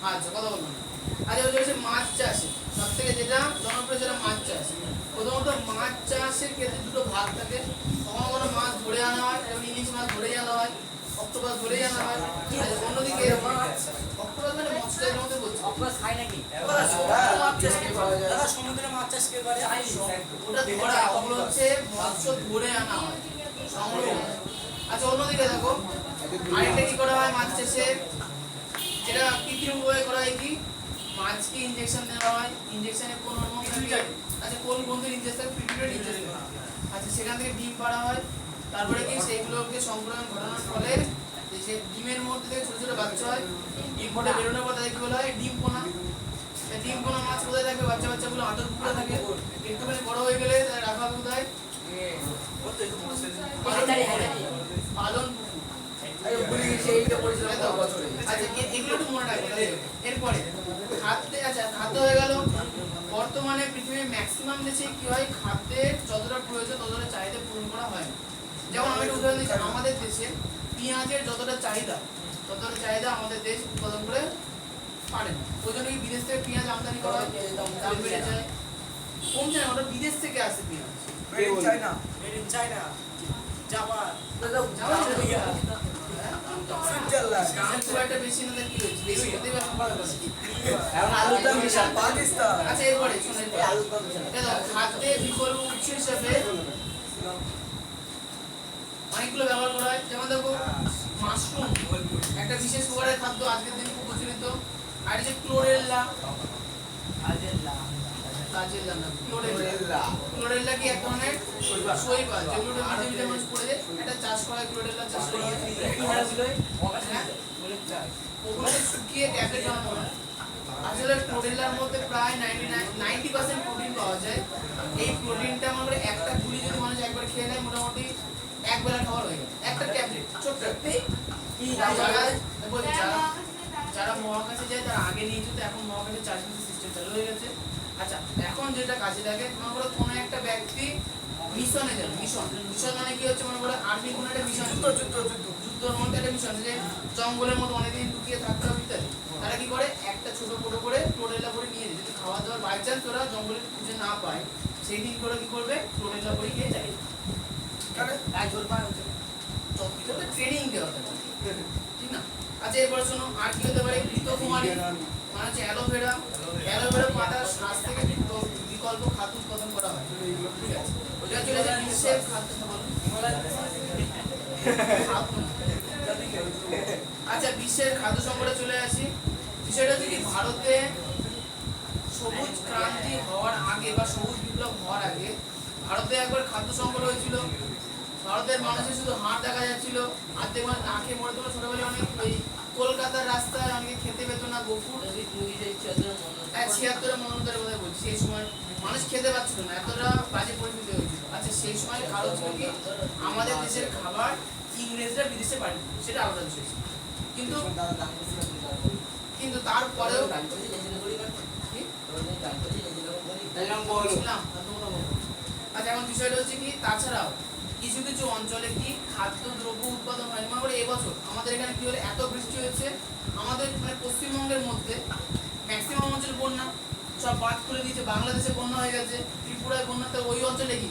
আচ্ছা, কথা বলবো না। আচ্ছা, ওই হচ্ছে মাছ চাষে সব থেকে যেটা জনপ্রিয় সেটা মাছ চাষ। প্রথমত মাছ চাষের ক্ষেত্রে দুটো ভাগ থাকে। কখনো কোনো মাছ ধরে আনা হয়, যেমন ইলিশ মাছ ধরে আনা হয়, অক্টোপাস ধরে আনা হয়। আর অন্যদিকে অক্টোপাস মানে মৎস্যের মধ্যে বলছি, অক্টোপাস খায় নাকি? দাদা সমুদ্রে মাছ চাষ কে করে? ওটা ধরা, ওগুলো হচ্ছে মৎস্য ধরে আনা হয়, সংগ্রহ। আচ্ছা, অন্যদিকে দেখো আরেকটা কি করা হয় মাছ চাষে, যেটা কৃত্রিম উপায়ে করা হয় কি, মাছকে ইনজেকশন দেওয়া হয়। ইনজেকশনে কোন হরমোন থাকে? আচ্ছা, কোন গ্রন্থির ইনজেকশন? Pituitary injection. আচ্ছা, সেখান থেকে ডিম পাড়া হয়। তারপরে কি সেইগুলোকে সংক্রমণ ঘটানোর ফলে সে ডিমের মধ্যে থেকে ছোট ছোট বাচ্চা হয়। ডিম ফুটে বেরোনোর পর তাদের কি বলা হয়? ডিম পোনা। ডিম পোনা মাছ কোথায় থাকে? বাচ্চাগুলো আঁতর পুকুরে থাকে। একটুখানি বড় হয়ে গেলে তাদের রাখা হবে কোথায়? পালন পুকুর। আচ্ছা, এগুলো একটু মনে রাখবে। এরপরে খাদ্য হয়ে গেল। বর্তমানে পৃথিবীর ম্যাক্সিমাম দেশে কি হয়, খাদ্যের যতটা প্রয়োজন ততটা চাহিদা পূরণ করা হয় না। যেমন আমি একটা উদাহরণ দিচ্ছি, আমাদের দেশে পেঁয়াজের যতটা চাহিদা ততটা চাহিদা আমাদের দেশ উৎপাদন করে পারে না। ওই জন্য কি বিদেশ থেকে পেঁয়াজ আমদানি করা হয়, দাম বেড়ে যায়, কমছে না, ওটা বিদেশ থেকে আসে পেঁয়াজ। Made in China, made in China, Japan, Switzerland, দাম খুব একটা বেশি না, কি হয়েছে? বেশি হতে পারে। এখন আলুর দাম বিশাল। পাকিস্তান। আচ্ছা, এরপরে শোনো, এই আলুর দাম বিশাল। খাদ্যের বিকল্প উৎস হিসেবে অনেকগুলো ব্যবহার করা হয়, যেমন দেখো মাশরুম একটা বিশেষ প্রকারের খাদ্য, আজকের দিনে খুব প্রচলিত। আর এই যে ক্লোরেল্লা, ক্লোরেল্লা কি এক ধরনের শৈবাল, যেগুলো পৃথিবীতে মানুষ পড়ে যায়, এটা চাষ করা হয়, ক্লোরেল্লা চাষ করা হয়। ওগুলো শুকিয়ে ট্যাবলেট বানানো হয়। আসলে ক্লোরেল্লার মধ্যে প্রায় 90% প্রোটিন পাওয়া যায়। এই প্রোটিনটা আমরা একটা গুলি যদি মানুষ একবার খেয়ে নেয়, মোটামুটি এক বেলা খাবার হয়ে যায়, একটা ট্যাবলেট ছোট্ট একটাই। যারা মহাকাশে যায় তারা আগে নিয়ে যেত, এখন মহাকাশে চার্জিং সিস্টেম চালু হয়ে গেছে। আচ্ছা, এখন যেটা কাজে লাগে, মনে করো কোনো একটা ব্যক্তি মিশনে যান, মিশন মানে কি হচ্ছে, মনে করো আর্মি কোনো একটা মিশন, যুদ্ধের মধ্যে একটা মিশন, যে জঙ্গলের মধ্যে অনেকদিন লুকিয়ে থাকতে হবে ইত্যাদি। তারা কি করে, একটা ছোট ছোট করে ক্লোরেল্লা করে নিয়ে যায়, যদি খাওয়া দাওয়ার বাই চান্স ওরা জঙ্গলে খুঁজে না পায়, সেই দিন করে কি করবে, ক্লোরেল্লা করে খেয়ে যায়। ট্রেনিং দেওয়া থাকে, ঠিক না? আচ্ছা, এরপরে শোনো, আর কি হতে পারে, ঘৃতকুমারী মানে হচ্ছে অ্যালোভেরা। অ্যালোভেরা পাতা শ্বাস থেকে বিকল্প খাদ্য উৎপাদন করা হয়, ঠিক আছে? ওটা চলে যায় বিশ্বের খাদ্য। আচ্ছা, বিশ্বের খাদ্য সংকটে চলে আসি। বিষয়টা হচ্ছে কি, ভারতে সবুজ ক্রান্তি হওয়ার আগে বা সবুজ বিপ্লব হওয়ার আগে ভারতে একবার খাদ্য সংকট হয়েছিল। ভারতের মানুষের শুধু হাড় দেখা যাচ্ছিল, আর দেখবেন না খেয়ে মরে। তোমরা ছোটবেলায় অনেক ওই কলকাতার রাস্তায় অনেকে খেতে পেত না, গোকুল 76 মনোনয়নের কথা বলছি, সেই সময় মানুষ খেতে পাচ্ছিল না, এতটা বাজে পরিস্থিতি হয়েছিল। আচ্ছা, সেই সময় কারণ ছিল কি, আমাদের দেশের খাবার ইংরেজরা বিদেশে পাঠিয়ে, সেটা আলাদা বিষয় ছিল। কিন্তু তারপরেও আচ্ছা, এখন বিষয়টা হচ্ছে কি, তাছাড়াও কিছু কিছু অঞ্চলে কি খাদ্য দ্রব্য উৎপাদন হয়। মনে করে এবছর আমাদের এখানে কি হলো, এত বৃষ্টি হয়েছে, আমাদের মানে পশ্চিমবঙ্গের মধ্যে ম্যাক্সিমাম অঞ্চলে বন্যা, সব বাদ খুলে দিয়েছে, বাংলাদেশে বন্যা হয়ে গেছে, ত্রিপুরায় বন্যা, তো ওই অঞ্চলে কি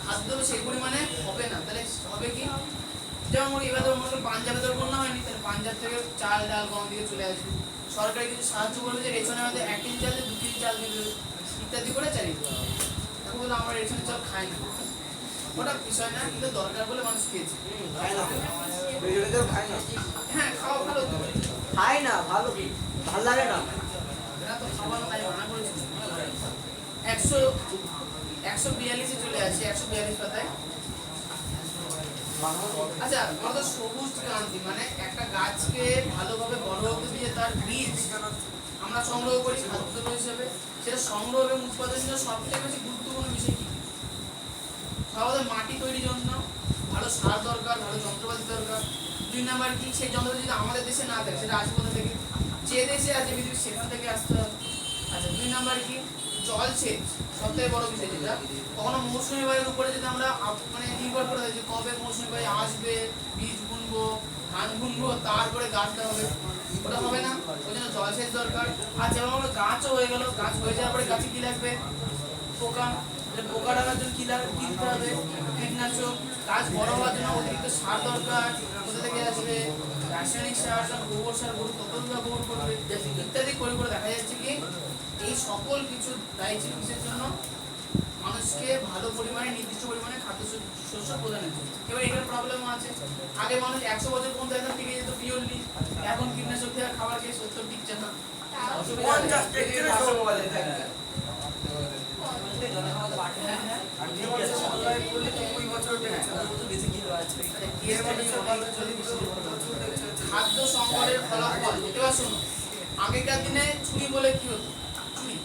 খাদ্য সেই পরিমাণে হবে না। তাহলে হবে কি, যেমন এবার ধরো মনে করো পাঞ্জাবে তো বন্যা হয়নি, তাহলে পাঞ্জাব থেকে চাল ডাল গম দিকে চলে আসবে, সরকারি কিছু সাহায্য করবে, যে রেশনের মধ্যে 1 কেজি চাল 2 কেজি চাল দিবে ইত্যাদি করে চালিয়ে দেওয়া হবে। এখন বলো আমরা রেশনের চাল খাই না, ওটা বিষয় না, কিন্তু দরকার বলে মানুষ খেয়েছে। হ্যাঁ, খাওয়া ভালো তো, খাই না, ভালো কি ভালো লাগে না, এরা তো খাবার তাই মানা করেছিল। 142 চলে আসি, 142 পাতায়। আচ্ছা, আমাদের সবুজ ক্রান্তি মানে একটা গাছকে ভালোভাবে বড় হতে দিয়ে তার বীজ আমরা সংগ্রহ করি খাদ্য হিসেবে, সেটা সংগ্রহ এবং উৎপাদনের জন্য সবথেকে বেশি গুরুত্বপূর্ণ বিষয় কি? আমাদের মাটি তৈরির জন্য ভালো সার দরকার, ভালো যন্ত্রপাতি দরকার। 2 নাম্বার কি, সেই যন্ত্রপাতি যদি আমাদের দেশে না থাকে, সেটা আসবে কোথা থেকে? যে দেশে আছে পৃথিবী সেখান থেকে আসতে হবে। আচ্ছা, 2 নাম্বার কি, জলসেচ সবথেকে বড় বিষয়। যেটা কখনো মৌসুমী বায়ুর উপরে যদি আমরা মানে নির্ভর করে থাকি, যে কবে মৌসুমী বায়ু আসবে, বীজ বুনবো, ধান বুনবো, তারপরে গাছটা হবে, ওটা হবে না। ওই জন্য জলসেচ দরকার। আর যেমন আমরা গাছও হয়ে গেল, গাছ হয়ে যাওয়ার পরে গাছে কি লাগবে? পোকা। পোকা লাগার জন্য কি দিতে হবে? কীটনাশক। গাছ বড় হওয়ার জন্য অতিরিক্ত সার দরকার, কোথা থেকে আসবে? রাসায়নিক সার, গোবর সার, গরু কত ব্যবহার করবে ইত্যাদি করে করে দেখা যাচ্ছে কি এই সকল কিছু দায়ী ছিল কিসের জন্য? মানুষকে ভালো পরিমাণে নির্দিষ্ট পরিমাণে খাদ্য শস্য প্রদানের জন্য। এবার এখানে প্রবলেমও আছে, আগে মানুষ 100 বছর পর্যন্ত একদম টিকে যেত পিওরলি, এখন কীটনাশক দেওয়া খাবার খেয়ে 70 টিকছে না। খাদ্য সংকটের ফলাফল এবার শোনো, আগেকার দিনে ছুরি বলে কি হতো? ছুরি।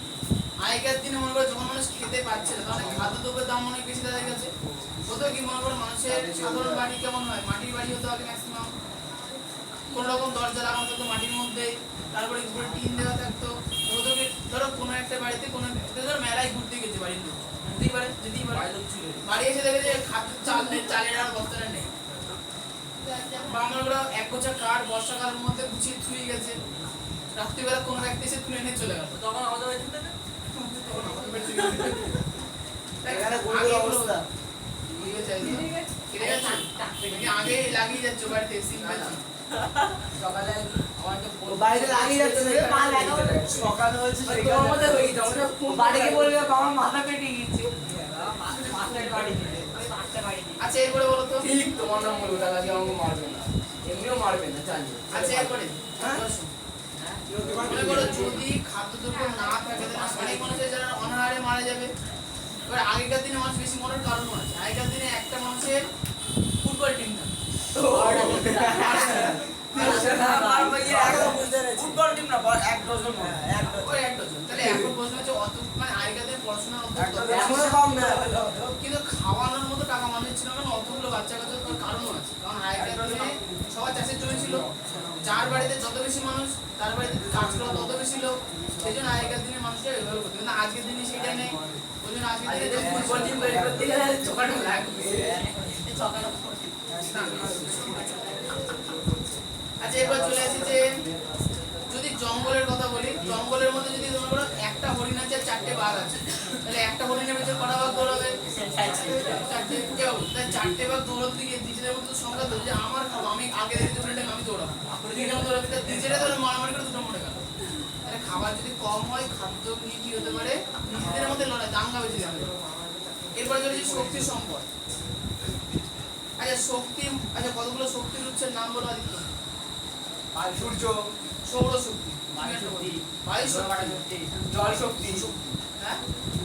আগেকার দিনে মনে করো যখন মানুষ খেতে পাচ্ছে না, তখন খাদ্য দ্রব্যের দাম অনেক বেশি তাদের কাছে হতো। কি মনে করো মানুষের সাধারণ বাড়ি কেমন হয়, মাটির বাড়ি হতো আগে ম্যাক্সিমাম, কোন রকম দরজা লাগানো থাকতো মাটির মধ্যে, তারপরে উপরে টিন দেওয়া থাকতো। হতো কি, ধরো কোনো একটা বাড়িতে কোনো ধরো মেলায় ঘুরতে গেছে বাড়ির লোক, যেতেই পারে বাড়ি এসে দেখে যে চাল নেই, চালের আর বস্তাটা নেই, বা আমরা 1 বোঝা কাঠ বর্ষাকালের মধ্যে গুছিয়ে থুয়ে গেছে, রাত্রিবেলা কোনো ব্যক্তি এসে তুলে নিয়ে চলে গেল, তখন আমাদের আগে লাগিয়ে যাচ্ছে বাড়িতে সিম্পল সকালে বাড়িতে লাগিয়ে যাচ্ছে, সকাল হয়েছে বাড়িকে বলবে আমার মাথা পেটে গিয়েছে। আচ্ছা, এরপরে বলো তো ঠিক তোমার নাম বলবো তাহলে আজকে আমাকে মারবে না এমনিও মারবে না জানি আচ্ছা এরপরে মনে করো যদি খাদ্যদ্রব্য না থাকে তাহলে অনেক মানুষ আছে যারা অনাহারে মারা যাবে। এবার আগেকার দিনে মানুষ বেশি মরার কারণও আছে। আগেকার দিনে একটা মানুষের ফুটবল টিম না ফুটবল টিম না এক ডজন ওই এক ডজন। তাহলে এখন প্রশ্ন হচ্ছে অত মানে আগেকার দিনে পড়াশোনার অত এখনো কম না কিন্তু খাওয়ানোর মতো টাকা মানুষের ছিল না, অতগুলো বাচ্চা কাচ্চা তার কারণও আছে। কারণ আগেকার দিনে সবার চাষের জমি ছিল, যার বাড়িতে যত বেশি মানুষ তার বাড়িতে কাজ করা তত বেশি লোক, সেই জন্য আগেকার দিনে মানুষটা ব্যবহার করতো। কিন্তু আজকের দিনে সেটা নেই, ওই জন্য আজকের দিনে ফুটবল টিম তৈরি করতে গেলে চোখাটা লাগবে। আচ্ছা এবার চলে আসি যে যদি জঙ্গলের কথা বলি, জঙ্গলের মধ্যে যদি তোমার বলো একটা হরিণ আছে আর 4টে বাঘ আছে, তাহলে একটা হরিণের ভিতরে কটা বাঘ দৌড়াবে? 4টে। কেউ তাই 4টে বাঘ দৌড়াতে গিয়ে নিজেদের মধ্যে সংখ্যা ধরে যে আমার খাবো, আমি আগে দেখি হরিণটাকে আমি দৌড়াবো, দুইটা দৌড়াবে, তার নিজেরা ধরে মারামারি করে দুটো মরে গেল। তাহলে খাবার যদি কম হয় খাদ্য নিয়ে কি হতে পারে? নিজেদের মধ্যে লড়াই, দাঙ্গা বেশি যাবে। এরপরে চলে যে শক্তি সম্পদ। আচ্ছা শক্তি, আচ্ছা কতগুলো শক্তির উৎসের নাম বলো আদিত্য? সূর্য সৌরশক্তি, বায়ু শক্তি, জল শক্তি হ্যাঁ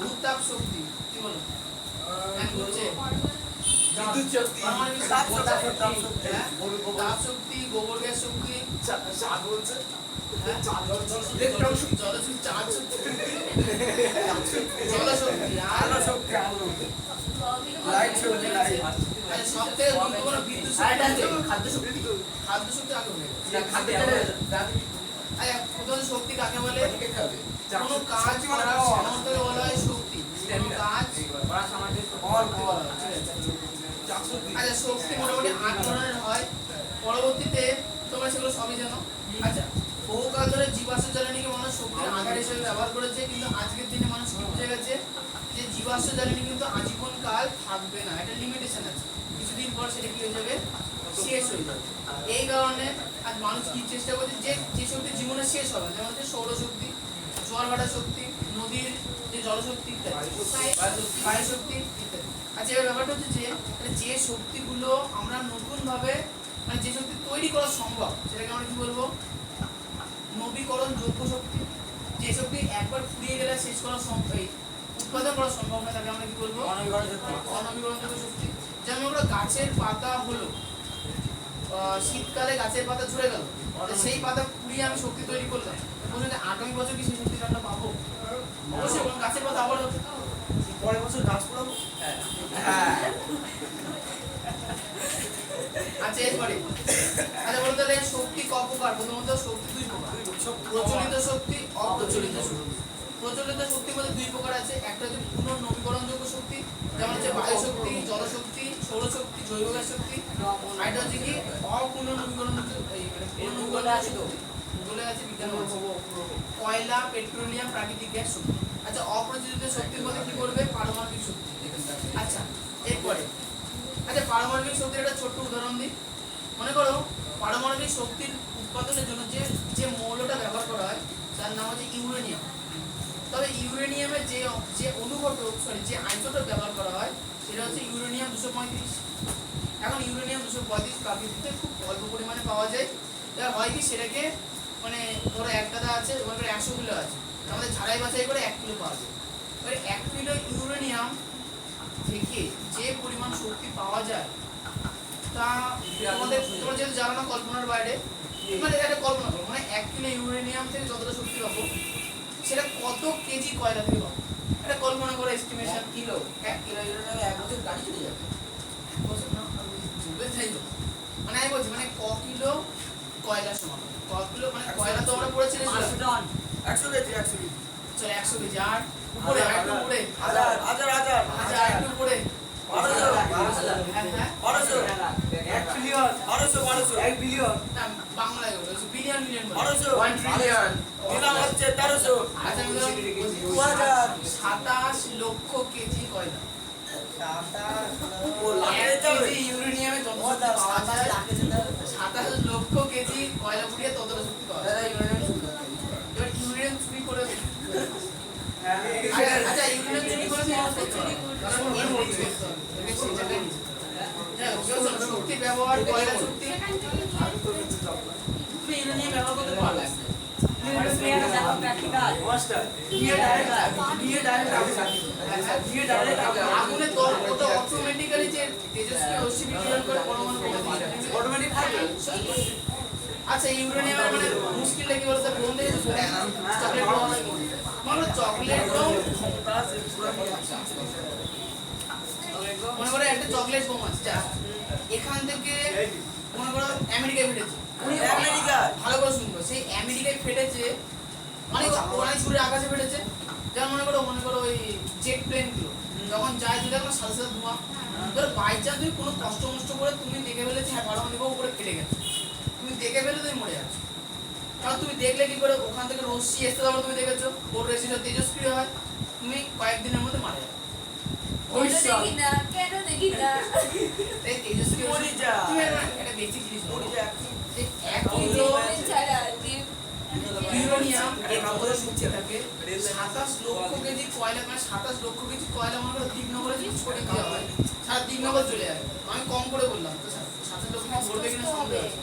উত্তাপ শক্তি, কি বলো? বিদ্যুৎ শক্তি তাপ শক্তি, গোবর গ্যাস শক্তি, চাঁদ বলছে ইলেকট্রন শক্তি, জলশক্তি, চার্জ শক্তি, জলশক্তি, আলো শক্তি, লাইট শক্তি সব থেকে গুরুত্বপূর্ণ বিদ্যুৎ শক্তি, খাদ্য শক্তি খাদ্য শক্তি আগে হয়ে গেছে। খাদ্য আচ্ছা প্রধান শক্তি কাকে বলে? কোনো কাজ করার সামর্থ্যকে বলা হয় শক্তি। কোনো কাজ করার সামর্থ্য আচ্ছা শক্তি মোটামুটি 8 ধরনের হয়, পরবর্তীতে তোমরা সেগুলো সবই জানো। আচ্ছা বহুকাল ধরে জীবাশ্ম জ্বালানিকে মানুষ শক্তির আধার হিসেবে ব্যবহার করেছে, কিন্তু আজকের দিনে মানুষ কি বুঝে গেছে যে জীবাশ্ম জ্বালানি কিন্তু আজীবন কাল থাকবে না, একটা লিমিটেশন আছে, কিছুদিন পর সেটা কি হয়ে যাবে? শেষ হয়ে যাবে। এই কারণে আজ মানুষ কি চেষ্টা করছে যে যে শক্তি জীবনে শেষ হবে, যেমন হচ্ছে সৌরশক্তি, জোয়ার ভাটা শক্তি, নদীর যে জলশক্তি ইত্যাদি, বায়ু শক্তি ইত্যাদি। আচ্ছা এবার ব্যাপারটা হচ্ছে যে যে শক্তিগুলো আমরা নতুন ভাবে মানে যে শক্তি তৈরি করা সম্ভব সেটাকে আমরা কি বলবো? নবীকরণ যোগ্য শক্তি। যে শক্তি একবার ফুরিয়ে গেলে শেষ করা সম্ভব, উৎপাদন করা সম্ভব না, তাকে আমরা কি বলবো? অনবীকরণ যোগ্য শক্তি। যেমন আমরা গাছের পাতা হলো, শীতকালে গাছের পাতা ঝরে গেল, সেই পাতা পুড়িয়ে আমি শক্তি তৈরি করলাম, বলুন আগামী বছর কি সেই শক্তিটা আমরা পাবো? অবশ্যই গাছের পাতা আবার হবে, পরের বছর গাছ পড়াবো আচ্ছা এরপরে আচ্ছা বলতে গেলে শক্তি ক প্রকার? প্রথমত শক্তি 2 প্রকার, প্রচলিত শক্তি, অপ্রচলিত শক্তি। প্রচলিত শক্তির মধ্যে 2 প্রকার আছে, একটা হচ্ছে পুনর্নবীকরণযোগ্য শক্তি, যেমন হচ্ছে বায়ু শক্তি, জলশক্তি, সৌরশক্তি, জৈব গ্যাস শক্তি। আর এটা হচ্ছে কি অপুনর্নবীকরণযোগ্য শক্তি, বলে আছে বিজ্ঞান কয়লা, পেট্রোলিয়াম, প্রাকৃতিক গ্যাস শক্তি। আচ্ছা অপ্রচলিত শক্তির মধ্যে কি করবে? পারমাণবিক শক্তি। আচ্ছা এরপরে আচ্ছা পারমাণবিক শক্তির একটা ছোট্ট উদাহরণ দিই। মনে করো পারমাণবিক শক্তির উৎপাদনের জন্য যে যে মৌলটা ব্যবহার করা হয় তার নাম হচ্ছে ইউরেনিয়াম। তবে ইউরেনিয়ামের যে যে অনুঘটক যে আইসোটোপ ব্যবহার করা হয় সেটা হচ্ছে ইউরেনিয়াম 235। এখন ইউরেনিয়াম 235 প্রাকৃতিকভাবে খুব অল্প পরিমাণে পাওয়া যায়। এবার হয় কি সেটাকে মানে ধরো 1 গাদা আছে, ওখানে 100 কিলো আছে, আমাদের ঝাড়াই বাছাই করে 1 কিলো পাওয়া যায়। এবার 1 কিলো ইউরেনিয়াম থেকে যে পরিমাণ শক্তি পাওয়া যায় তা তোমাদের তোমরা যেহেতু জানো না, কল্পনার বাইরে, মানে এটা কল্পনা করো, মানে 1 কিলো ইউরেনিয়াম থেকে যতটা শক্তি পাবো সেটা কত কেজি কয়লা থেকে পাবো, এটা কল্পনা করে এস্টিমেশন। কিলো 1 কিলো ইউরেনিয়াম 1 বছর গাড়ি চলে যাবে, 1 বছর না চলবে তাই তো, মানে আমি বলছি মানে ক কিলো কয়লা সমান, ক কিলো মানে কয়লা তো আমরা পড়েছি 500 টন 100 কেজি 100 কেজি চল 100 কেজি আর উপরে একটু উপরে হাজার আচ্ছা একটু উপরে 1 ট্রিলিয়ন 1 বিলিয়ন না বাংলায় বলছি বিলিয়ন মিলিয়ন 1 ট্রিলিয়ন দিলাম হচ্ছে 1300 আচ্ছা আমি বলছি 27 লক্ষ কেজি কয়লা। 1 কেজি ইউরেনিয়ামে যত শক্তি পাওয়া যায় 27 লক্ষ কেজি কয়লা পুড়িয়ে ততটা শক্তি পাওয়া যায়। এবার ইউরেনিয়াম চুরি করে আচ্ছা ইউরেনিয়াম চুরি করে ব্যবহার কয়লা শক্তি তুমি ইউরেনিয়াম ব্যবহার করতে পারবে মাস্টার আগুনে তরল অটোমেটিক্যালি যে তেজস্ক্রিয় রশ্মি বিকিরণ করে পরমাণু বোমা অটোমেটিক থাকবে আচ্ছা ইউরেনিয়ামের মানে মুশকিলটা কি বলতে বোম দিয়ে চকলেট বোম মানে চকলেট বোম মনে করো একটা চকলেট বোম আছে যা এখান থেকে মনে করো আমেরিকায় ফেটেছে আমেরিকা ভালো করে শুনবো সেই আমেরিকায় ফেটেছে অনেক অনেক দূরে আকাশে ফেটেছে যেমন মনে করো ওই জেট প্লেন গুলো যখন যায় তুই দেখো সাথে সাথে ধোঁয়া ধর বাই চান্স তুই কোনো কষ্ট মষ্ট করে তুমি দেখে ফেলেছি হ্যাঁ পারমাণবিক বোমা উপরে ফেটে গেছে তুমি দেখে ফেলে তুমি মরে যাচ্ছ কারণ তুমি দেখলে কি করে ওখান থেকে রশ্মি এসে যাবে তুমি দেখেছো ওর রশ্মিটা তেজস্ক্রিয় হয় তুমি কয়েকদিনের মধ্যে মারা যাবে ওইটা দেখি না কেন দেখি না এই তেজস্ক্রিয় মরে যা। তুমি একটা বেসিক জিনিস মরে যা। এক কিলো ছাড়া দিয়ে ইউরেনিয়াম এর ভেতরে শক্তি থাকে 27 লক্ষ কেজি কয়লা মানে 27 লক্ষ কেজি কয়লা মনে করো দিগনগরে যদি ছড়ে দেওয়া হয় সারা দিগনগর চলে যাবে আমি কম করে বললাম তো 27 লক্ষ কেজি বলবে কিনা সন্দেহ আছে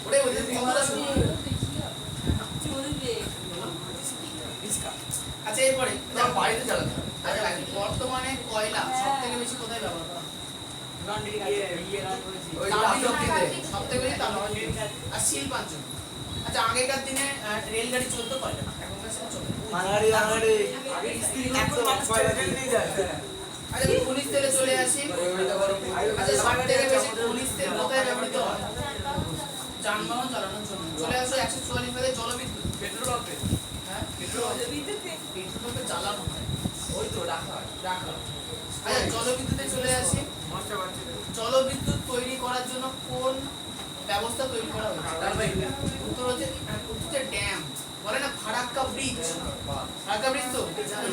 ওটাই বলতে কতটা শুনুন চলবে আচ্ছা এরপরে যা বাড়িতে চালাতে আচ্ছা বর্তমানে কয়লা সবথেকে বেশি কোথায় ব্যবহার করা হয় সবথেকে বেশি তামিলনাড়ু আর শিল্পাঞ্চল আচ্ছা আগেকার দিনে রেলগাড়ি চলতো কয়লা এখনকার সময় চলে এখন মানুষ ট্রেন নিয়ে যায় আচ্ছা খনিজ তেলে চলে আসি আচ্ছা সবথেকে বেশি খনিজ তেল কোথায় ব্যবহৃত হয় যানবাহন চালানোর জন্য চলে আসো 144 পদে জলবিদ্যুৎ পেট্রোল পাম্পে হ্যাঁ পেট্রোল পেট্রোল জ্বালানো হয় ওই তো রাখা হয় রাখা আচ্ছা জলবিদ্যুতে চলে আসি মাস্টার বাচ্চা জলবিদ্যুৎ তৈরি করার জন্য কোন ব্যবস্থা তৈরি করা হয়েছে উত্তর হচ্ছে ড্যাম বলে না ফারাক্কা ব্রিজ ফারাক্কা ব্রিজ তো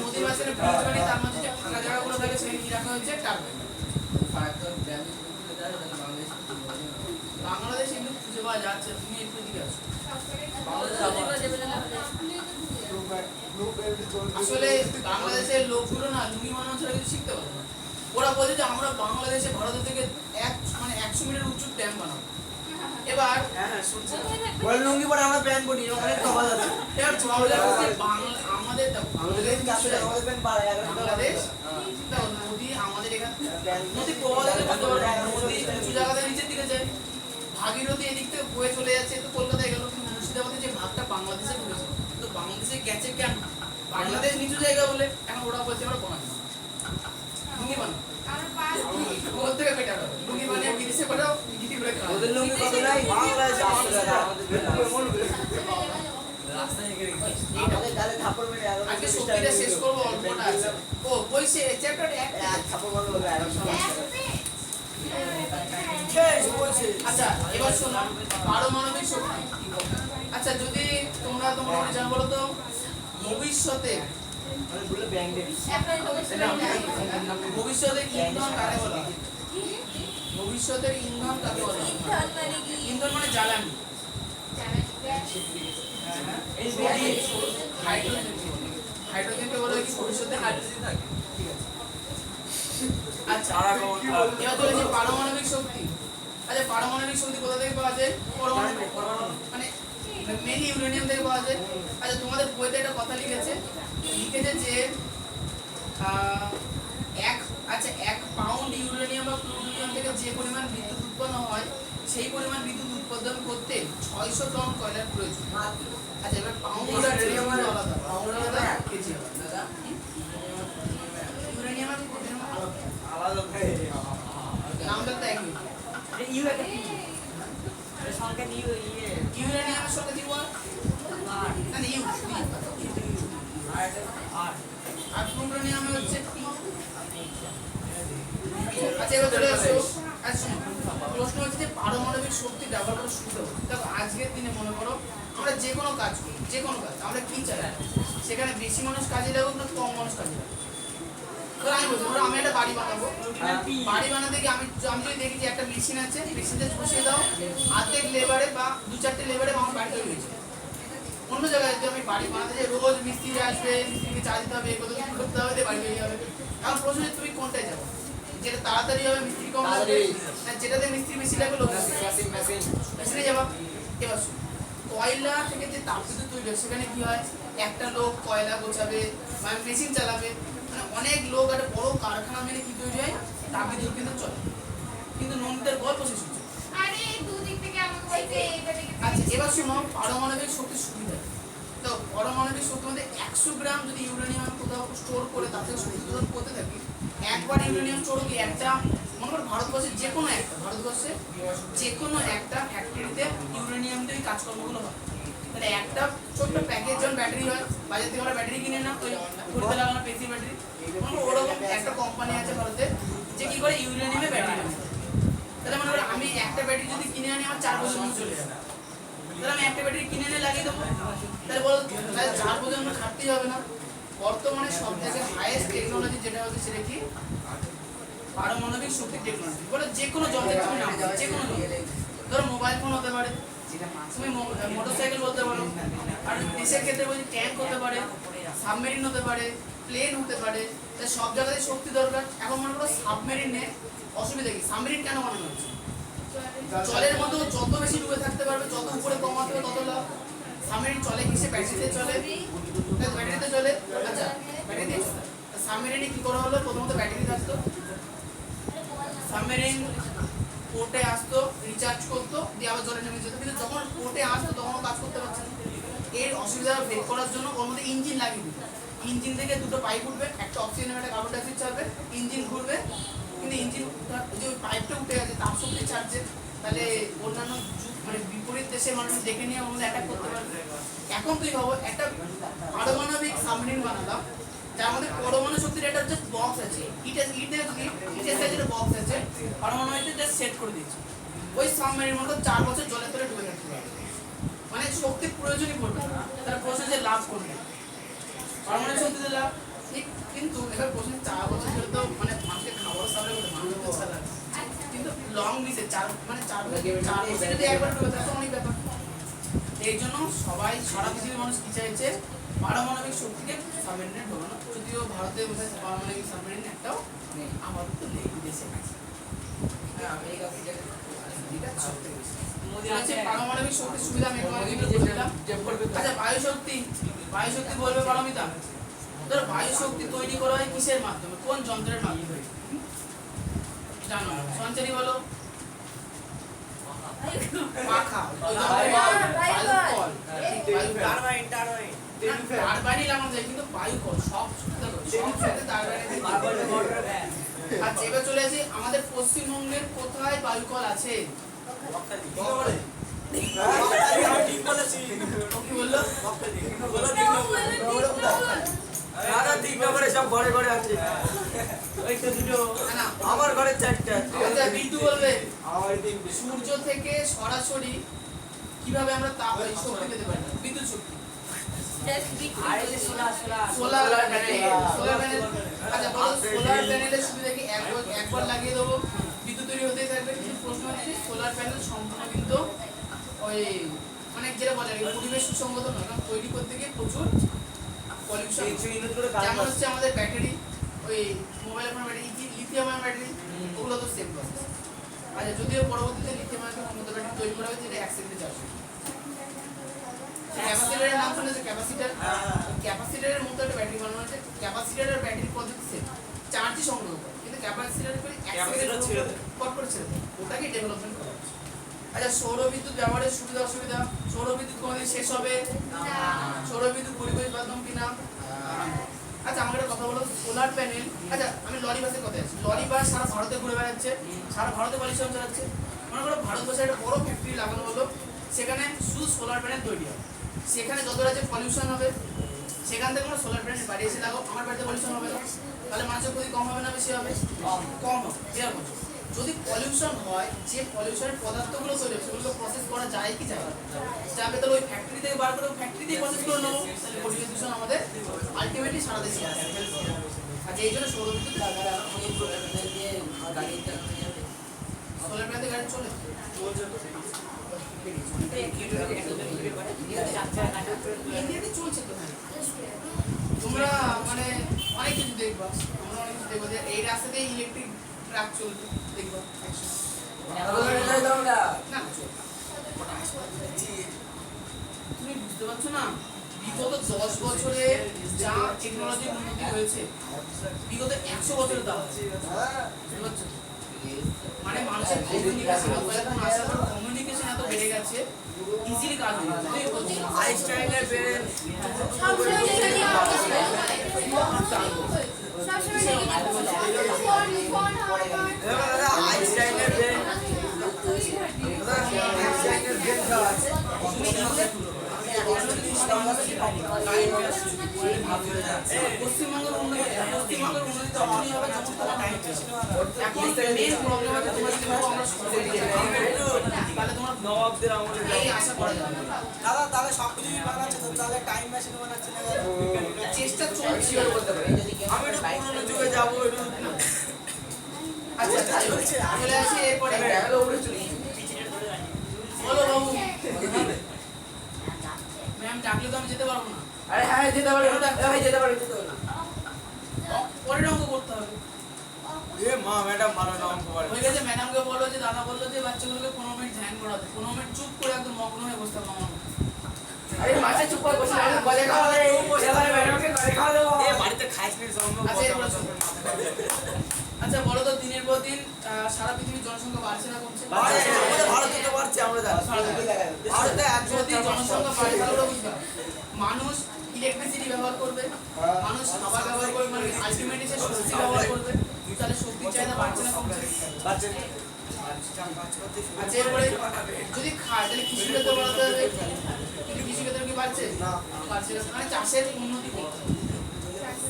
নদীর মাঝখানে ব্রিজ বানিয়ে তার মাঝে যে ফাঁকা জায়গাগুলো থাকে সেখানে কি রাখা হয়েছে টারবাইন বাংলাদেশ এমনি খুঁজে পাওয়া যাচ্ছে তুমি একটু দিকে আসো আসলে বাংলাদেশের লোকগুলো না লুঙ্গি বানানো ছাড়া কিছু শিখতে পারে না ওরা বলে যে আমরা বাংলাদেশে ভারতের থেকে 100 মিটার উঁচু ড্যাম বানাবো এবার হ্যাঁ শুনছি বল লুঙ্গি পরে আমরা প্যান্ট পরি অনেক তফাৎ আছে এবার প্রবলেম হচ্ছে আমাদের দেখো আমাদের কাছে আমাদের প্যান্ট পারে বাংলাদেশ দেখো নদী আমাদের এখানে নদী প্রবাহ করতে পারে নদী উঁচু জায়গাতে নিচের দিকে যায় ভাগীরথী এদিক থেকে বয়ে চলে যাচ্ছে তো কলকাতায় গেল কিন্তু মুর্শিদাবাদে যে ভাগটা বাংলাদেশে ঢুকেছে তো বাংলাদেশে গেছে কেন বাংলাদেশ নিচু জায়গা বলে এখন ওরা বলছে আমরা বানাবো লুঙ্গি বানাবো ওর থেকে বেটার হবে লুঙ্গি বানিয়ে বিদেশে পাঠাও গিটি করে খাও ওদের লুঙ্গি কত নাই বাংলাদেশে রাস্তায় গিয়ে আমাদের গালে থাপ্পড় মেরে আজকে সত্যিটা শেষ করবো অল্পটা আছে ও বই চ্যাপ্টার 1 থাপ্পড় মারলো বলে আচ্ছা এবার শোনো পারমাণবিক শক্তি আচ্ছা যদি তোমরা জানো বলো তো ভবিষ্যতে ভবিষ্যতের ইন্ধন কাকে বলা হয় ভবিষ্যতের ইন্ধন কাকে বলা হয় ইন্ধন মানে জ্বালানি হাইড্রোজেনকে বলা হয় কি ভবিষ্যতে হাইড্রোজেন থাকে ঠিক আছে আচ্ছা এবার চলেছে পারমাণবিক শক্তি আচ্ছা পারমাণবিক শক্তি কোথা থেকে পাওয়া যায় পরমাণু মানে মেনলি ইউরেনিয়াম থেকে পাওয়া যায় আচ্ছা তোমাদের বইতে একটা কথা লিখেছে যে এক পাউন্ড ইউরেনিয়াম বা প্লুটোনিয়াম থেকে যে পরিমাণ বিদ্যুৎ উৎপন্ন হয় সেই পরিমাণ বিদ্যুৎ উৎপাদন করতে 600 টন কয়লার প্রয়োজন আচ্ছা এবার পাউন্ড ইউরেনিয়াম আলাদা পাউন্ড আলাদা কেজি আলাদা ইউরেনিয়াম আর প্লুটোনিয়াম আলাদা নামটা তো একই ইউরেনিয়ামের সঙ্গে দিব না ইউ আর প্লুটোনিয়ামে হচ্ছে পি আচ্ছা এবার চলে আসো আচ্ছা প্রশ্ন হচ্ছে যে পারমাণবিক শক্তি ব্যবহার করার সুবিধা দেখো আজকের দিনে মনে করো আমরা যে কোনো কাজ করি যে কোনো কাজ আমরা কি চাই সেখানে বেশি মানুষ কাজে লাগুক না কম মানুষ কাজে লাগুক ধরো আমি বলছি ধরো আমি একটা বাড়ি বানাবো বাড়ি বানাতে গিয়ে আমি যদি দেখি যে একটা মেশিন আছে মেশিনটা বসিয়ে দাও অর্ধেক লেবারে বা 2-4টে লেবারে আমার বাড়ি তৈরি হয়েছে অন্য জায়গায় যদি আমি বাড়ি বানাতে যাই রোজ মিস্ত্রি আসবে মিস্ত্রিকে চার্জ দিতে হবে এগুলো করতে হবে বাড়ি তৈরি হবে এখন প্রশ্ন তুমি কোনটায় যাবো যেটা তাড়াতাড়ি হবে মিস্ত্রি কম লাগবে, আর যেটাতে মিস্ত্রি বেশি লাগবে লোক মেশিনে যাবা। এবার শুনো, কয়লা থেকে যে তাপবিদ্যুৎ তৈরি হয় সেখানে কি হয়, একটা লোক কয়লা গোছাবে মানে মেশিন চালাবে, মানে অনেক লোক একটা বড় কারখানা মিলে কি তৈরি হয়, তাপবিদ্যুৎ কিন্তু চলে। কিন্তু নন্দিতার গল্প শেষ হচ্ছে। আরে দুদিক থেকে আমাকে বলছে এটা থেকে। আচ্ছা এবার শোনো, পারমাণবিক শক্তির সুবিধা। তো পারমাণবিক শক্তি মধ্যে 100 গ্রাম যদি ইউরেনিয়াম কোথাও স্টোর করে তাতে শক্তি উৎপাদন করতে থাকি, একবার ইউরেনিয়াম স্টোর কি একটা, মনে করো ভারতবর্ষের যে কোনো একটা ফ্যাক্টরিতে ইউরেনিয়াম দিয়ে কাজকর্মগুলো হয়। তাহলে একটা ছোট্ট প্যাকেজ যেমন ব্যাটারি হয়, বাজার থেকে আমরা ব্যাটারি কিনে না, ওই ঘুরতে লাগানো পেসি ব্যাটারি, ওরকম একটা কোম্পানি আছে ভারতে যে কি করে ইউরেনিয়ামে ব্যাটারি বানায়। তাহলে মনে করো আমি একটা ব্যাটারি যদি কিনে আনি আমার 4 বছর মতো চলে যাবে, তাহলে আমি একটা ব্যাটারি কিনে এনে লাগিয়ে দেবো। তাহলে বলো তাহলে 4 বছর আমার খাটতেই হবে না। বর্তমানে সব থেকে হাইয়েস্ট টেকনোলজি যেটা হচ্ছে সেটা কি, পারমাণবিক শক্তি টেকনোলজি। বলে যে কোনো যন্ত্রের তুমি নাম দাও, যে কোনো ধরো মোবাইল ফোন হতে পারে, তুমি মোটরসাইকেল বলতে পারো, আর দেশের ক্ষেত্রে বলছি ট্যাঙ্ক হতে পারে, সাবমেরিন হতে পারে, প্লেন হতে পারে। তাই সব জায়গায় শক্তি দরকার। এখন মনে করো সাবমেরিনে অসুবিধা কি, সাবমেরিন কেন বানানো হচ্ছে, জলের মধ্যে যত বেশি ডুবে থাকতে পারবে, যত উপরে কমাতে হবে তত লাভ। সাবমেরিন চলে কিসে, ব্যাটারিতে চলে, ব্যাটারিতে চলে। আচ্ছা ব্যাটারিতে চলে, সাবমেরিনে কি করা হলো, প্রথমত ব্যাটারি থাকতো, সাবমেরিন পোর্টে আসতো, রিচার্জ করতো, দিয়ে আবার জলে নেমে যেত। কিন্তু যখন পোর্টে আসতো তখনও কাজ করতে পারছে না। এর অসুবিধা বের করার জন্য ওর মধ্যে ইঞ্জিন লাগিয়ে দিত। ইঞ্জিন থেকে দুটো পাইপ উঠবে, একটা অক্সিজেন একটা কার্বন ডাই অক্সাইড ছাড়বে, ইঞ্জিন ঘুরবে। কিন্তু ইঞ্জিন যে ওই পাইপটা উঠে গেছে তাপ শক্তি ছাড়ছে, তাহলে অন্যান্য মানে বিপরীত দেশের মানুষ দেখে নিয়ে ওর মধ্যে অ্যাটাক করতে পারবে। এখন তুই ভাবো একটা পারমাণবিক সাবমেরিন বানালাম যার মধ্যে পরমাণু শক্তির একটা হচ্ছে বক্স আছে, ইটের সাইজের বক্স আছে, পারমাণবিক জাস্ট সেট করে দিয়েছে। ওই সাবমেরিন মতো 4 বছর জলের তলে ডুবে থাকতে পারবে, মানে শক্তির প্রয়োজনই পড়বে না। তারা প্রসেসে লাভ করবে, পারমাণবিক শক্তিতে লাভ ঠিক। কিন্তু এবার প্রশ্ন 4 বছর ধরে তো মানে মানুষকে খাবার সাপ্লাই করতে মানুষ তো ছাড়া, কিন্তু লং ডিসে 4 বছর যদি একবার ডুবে থাকে অনেক ব্যাপার। এই জন্য সবাই সারা পৃথিবীর মানুষ কি চাইছে, পারমাণবিক শক্তিকে সাবমেরিনে ঢোকানো। যদিও ভারতে পারমাণবিক সাবমেরিন একটাও আপাতত নেই, দেশে আছে। পারমাণবিক শক্তির সুবিধা আমি তোমাকে বললাম। আচ্ছা বায়ু শক্তি বলবে পারমিতা। ধরো বায়ু শক্তি তৈরি করা হয় কিসের মাধ্যমে, কোন যন্ত্রের মাধ্যমে জানো, সঞ্চারী বলো। পাখা, টারবাইন লাগানো যায়, কিন্তু বায়ু কল সব আচ্ছা এবার চলে আসি আমাদের পশ্চিমবঙ্গের কোথায় বায়ু কল আছে, ঠিক বলেছি, কি বললো, ঠিক ব্যাপারে সব ঘরে ঘরে আছে, ওই তো দুটো না, আমার ঘরে 4টা আছে। আচ্ছা বিট্টু বলবে সূর্য থেকে সরাসরি কিভাবে আমরা তাপ শক্তি পেতে পারি, বিদ্যুৎ শক্তি। Solar panel. আচ্ছা বলো সোলার প্যানেলের সুবিধা কি, একবার লাগিয়ে দেবো বিদ্যুৎ তৈরি হতেই থাকবে। কিন্তু প্রশ্ন হচ্ছে সোলার প্যানেল সম্পূর্ণ কিন্তু ওই অনেক যেটা বলে পরিবেশ সুসংগত নয়, কারণ তৈরি করতে গিয়ে প্রচুর পলিউশন। যেমন হচ্ছে আমাদের ব্যাটারি, ওই মোবাইল ফোনের ব্যাটারি, লিথিয়াম আয়ন ব্যাটারি, ওগুলো তো সেম প্রসেস। আচ্ছা যদিও পরবর্তীতে লিথিয়াম আয়ন উন্নত ব্যাটারি তৈরি করা হয়েছে, যেটা 1 সেকেন্ডে চার্জ হয়। ক্যাপাসিটরের নাম শুনেছো, ক্যাপাসিটর। ক্যাপাসিটরের মতো একটা ব্যাটারি বানানো হয়েছে। ক্যাপাসিটর আর ব্যাটারি পদ্ধতি সেম, চার্জই সংগ্রহ করে, কিন্তু ক্যাপাসিটর করে 1 সেকেন্ডে ছেড়ে দেয়, পট করে ছেড়ে দেয়, ওটাকে ডেভেলপমেন্ট করা হচ্ছে। আচ্ছা সৌর বিদ্যুৎ ব্যবহারের সুবিধা অসুবিধা, সৌর বিদ্যুৎ কোনদিন শেষ হবে না, সৌর বিদ্যুৎ পরিবেশ বান্ধব কিনা। আচ্ছা আমাকে একটা কথা বলো, সোলার প্যানেল। আচ্ছা আমি লরি বাসের কথা আছি, লরি বাস সারা ভারতে ঘুরে বেড়াচ্ছে, সারা ভারতে পলিউশন চালাচ্ছে। মনে করো ভারতবর্ষে একটা বড় ফ্যাক্টরি লাগানো হলো, সেখানে শুধু সোলার প্যানেল তৈরি হয়। সেখানে যত রাজ্যে পলিউশন হবে সেখান থেকে আমরা সোলার প্যানেল বাড়ি এসে লাগাও, আমার বাড়িতে পলিউশন হবে না, তাহলে মানুষের ক্ষতি কম হবে না বেশি হবে, কম হবে। এরকম যদি পলিউশন হয়, যে পলিউশনের পদার্থগুলো তৈরি হবে সেগুলো প্রসেস করা যায় কি যায় যাবে, তাহলে ওই ফ্যাক্টরি থেকে বার করে ফ্যাক্টরি দিয়ে প্রসেস করে নেবো, তাহলে পরিবেশ দূষণ আমাদের আলটিমেটলি সারা দেশে আসে। আর এই জন্য সৌর বিদ্যুৎ সোলার প্যানেল গাড়ি চলে ইন্ডিয়াতে চলছে তো। তোমরা মানে অনেক কিছু দেখবা, আমরা অনেক কিছু দেখবো যে এই রাস্তা দিয়ে ইলেকট্রিক ট্রাক চলবে দেখবা একশো না চলবে। তুমি বুঝতে পারছো না বিগত 10 বছরে যা টেকনোলজির উন্নতি হয়েছে বিগত 100 বছরে তা হচ্ছে বুঝতে পারছো? মানে মানুষের কমিউনিকেশন এত বেড়ে গেছে ইজিলি কাজ হয়ে যাচ্ছে আইনস্টাইনের ব্রেন সবসময় যেটা নিয়ে আমাকে সবসময় যেটা ফোন দাদা আইনস্টাইনের ব্রেন আইনস্টাইনের ব্রেন দেওয়া আছে পশ্চিমবঙ্গের উন্নতি তখনই হবে যখন তোমার টাইম এখন মেইন প্রবলেম আছে তোমার যদি আমরা তাহলে তোমার নবাবদের আমলে এই আশা করা যাবে না। দাদা তাহলে সব কিছুই বানাচ্ছে তো তাহলে টাইম মেশিন বানাচ্ছে না চেষ্টা চলছে আমি একটু পুরোনো যুগে যাবো একটু আচ্ছা চলে আসি এরপরে বলো বাবু ম্যাম ডাকলে তো আমি যেতে পারবো না আরে হ্যাঁ যেতে পারবে ভাই যেতে পারবে না পরের অঙ্ক করতে হবে এ মা ম্যাডাম ভালো না অঙ্ক পারে হয়ে গেছে ম্যাডামকে বললো যে দাদা বললো যে বাচ্চাগুলোকে 15 মিনিট ধ্যান করাতে 15 মিনিট চুপ করে একদম মগ্ন হয়ে বসতে হবে আমার মতো। আরে মাসে চুপ করে বসে আমি গলে খাওয়া দেয় এবারে ম্যাডামকে গলে খাওয়া দেবো এ বাড়িতে খাইছ নি সম্ভব আচ্ছা এরপরে শোনো। আচ্ছা বলো তো দিনের পর দিন সারা পৃথিবীর জনসংখ্যা বাড়ছে না কমছে? আমাদের ভারতে তো পারছে আমরা জানি ভারতে যদি জনসংখ্যা বাড়ে তাহলে ওরা বুঝবে মানুষ ইলেকট্রিসিটি ব্যবহার করবে মানুষ খাবার ব্যবহার করবে মানে আলটিমেটলি সে শক্তি ব্যবহার করবে তাহলে শক্তির চাহিদা বাড়ছে না কমছে? বাচ্চা আচ্ছা এরপরে যদি খায় তাহলে কৃষি ক্ষেত্রে বাড়াতে হবে কিন্তু কৃষি ক্ষেত্রে কি বাড়ছে না বাড়ছে না মানে চাষের উন্নতি করতে হবে।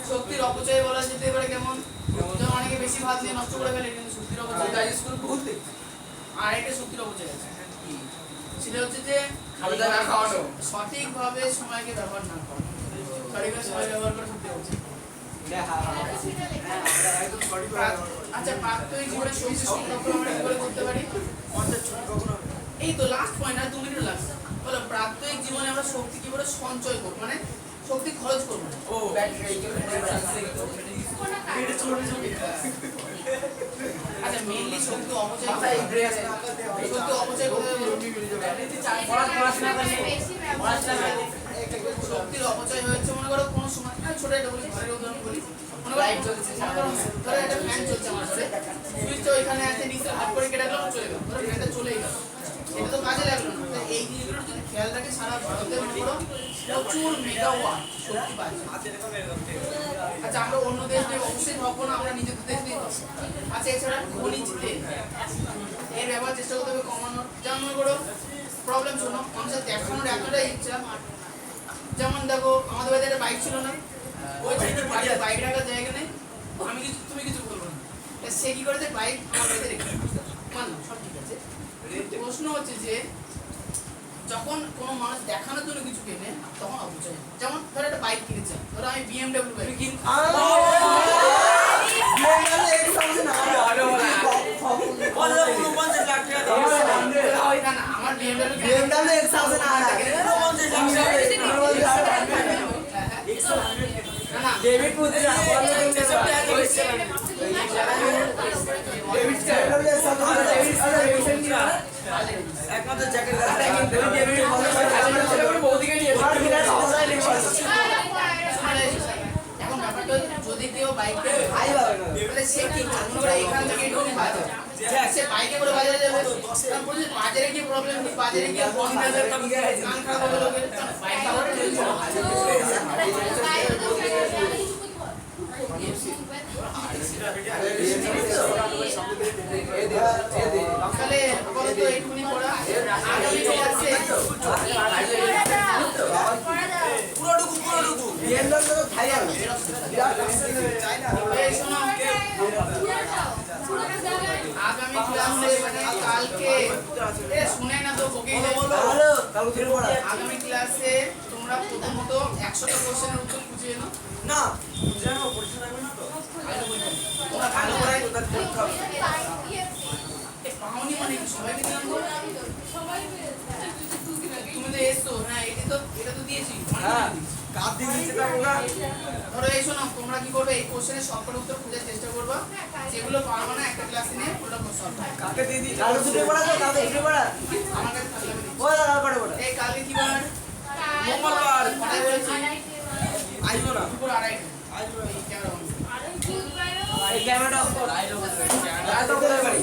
শক্তির অপচয় বলা যেতে পারে কেমন যেমন অনেকে বেশি ভাত দিয়ে নষ্ট করে ফেলে কিন্তু শক্তির অপচয় গাড়ি স্কুল বহুত দেখছি আর একটা শক্তির অপচয় আছে সেটা হচ্ছে যে সঠিকভাবে সময়কে ব্যবহার না করা সঠিকভাবে সময় ব্যবহার করে শক্তি অপচয় আচ্ছা প্রাত্যহিক জীবনে শক্তি সংরক্ষণ আমরা কি করে করতে পারি এই তো লাস্ট পয়েন্ট আর 2 মিনিট লাগবে বলো প্রাত্যহিক জীবনে আমরা শক্তি কি করে সঞ্চয় করব মানে শক্তি খরচ করব না ও আচ্ছা মেইনলি শক্তি অপচয় শক্তি অপচয় করতে শক্তির অপচয় হয়েছে মনে করো কোনো সময় ছোট একটা বলি ঘরের উদাহরণ বলি মনে করো লাইট চলছে ধরো একটা ফ্যান চলছে আমার কাছে সুইচটা ওইখানে আছে নিচে হাত করে কেটে গেল চলে গেল ধরো ফ্যানটা চলেই গেল এটা তো কাজে লাগলো না তো এই জিনিসগুলো যদি খেয়াল রাখে সারা ভারতে মনে করো প্রচুর মেগাওয়াট শক্তি পাচ্ছে আচ্ছা আমরা অন্য দেশ নিয়ে অবশ্যই ভাববো না আমরা নিজেদের দেশ নিয়ে ভাববো আচ্ছা এছাড়া খনিজ তেল এর ব্যবহার চেষ্টা করতে হবে কমানোর যেমন মনে করো প্রবলেম শোনো মানুষের দেখানোর এতটাই ইচ্ছা যেমন দেখো আমাদের বাড়িতে একটা বাইক ছিল না ওই বাড়িতে বাইক রাখার জায়গা নেই আমি কিছু তুমি কিছু বলবো না সে কি করেছে বাইক আমার বাড়িতে রেখে মানলাম সব ঠিক আছে প্রশ্ন হচ্ছে যে যখন কোনো মানুষ দেখানোর জন্য কিছু কেনে তখন অপচয় যেমন ধরো একটা বাইক কিনেছে ধরো আমি BMW বাইক কিন না আমার একমাত্র জ্যাকেট এখন ব্যাপারটা যদি কেউ বাইক তাহলে সে কি করবে এখান থেকে একটু বাজার সে বাইকে করে বাজারে যাবে বাজারে কি প্রবলেম নেই বাজারে কি কান খারাপ হবে লোকের বাইক তাহলে বলতো এক্ষুনি পড়া আগামী ক্লাসে পুরোটুকু এই শোনো আগামী ক্লাসে মানে কালকে শুনে না তো বকেই আগামী ক্লাসে তোমরা প্রথমত 100টা কোশ্চেনের উত্তর খুঁজে এনো না জানো পরীক্ষা থাকবে না তো তোমরা ভালো করে পাওনি মানে কি সবাইকে দিলাম তো তুমি তো এসছো হ্যাঁ এটা তো দিয়েছি হ্যাঁ কাপ দিয়ে দিচ্ছে না ওরা ধরো এই শোনো তোমরা কি করবে এই কোশ্চেনের সবকটা উত্তর খোঁজার চেষ্টা করবা যেগুলো পারবে না একটা ক্লাসে নিয়ে ওটা সলভ করবে কাকে দিয়ে দিই কালকে দুটো পড়া তো কালকে দুটো পড়া আমার কাছে থাকলে আমি দিচ্ছি। ও দাদা পড়ে পড়ে এই কালকে কি বার মঙ্গলবার কটায় বলেছি আইবো না দুপুর 2:30 আইবো এই ক্যামেরা বন্ধ এই ক্যামেরাটা অফ কর রাত করে বাড়ি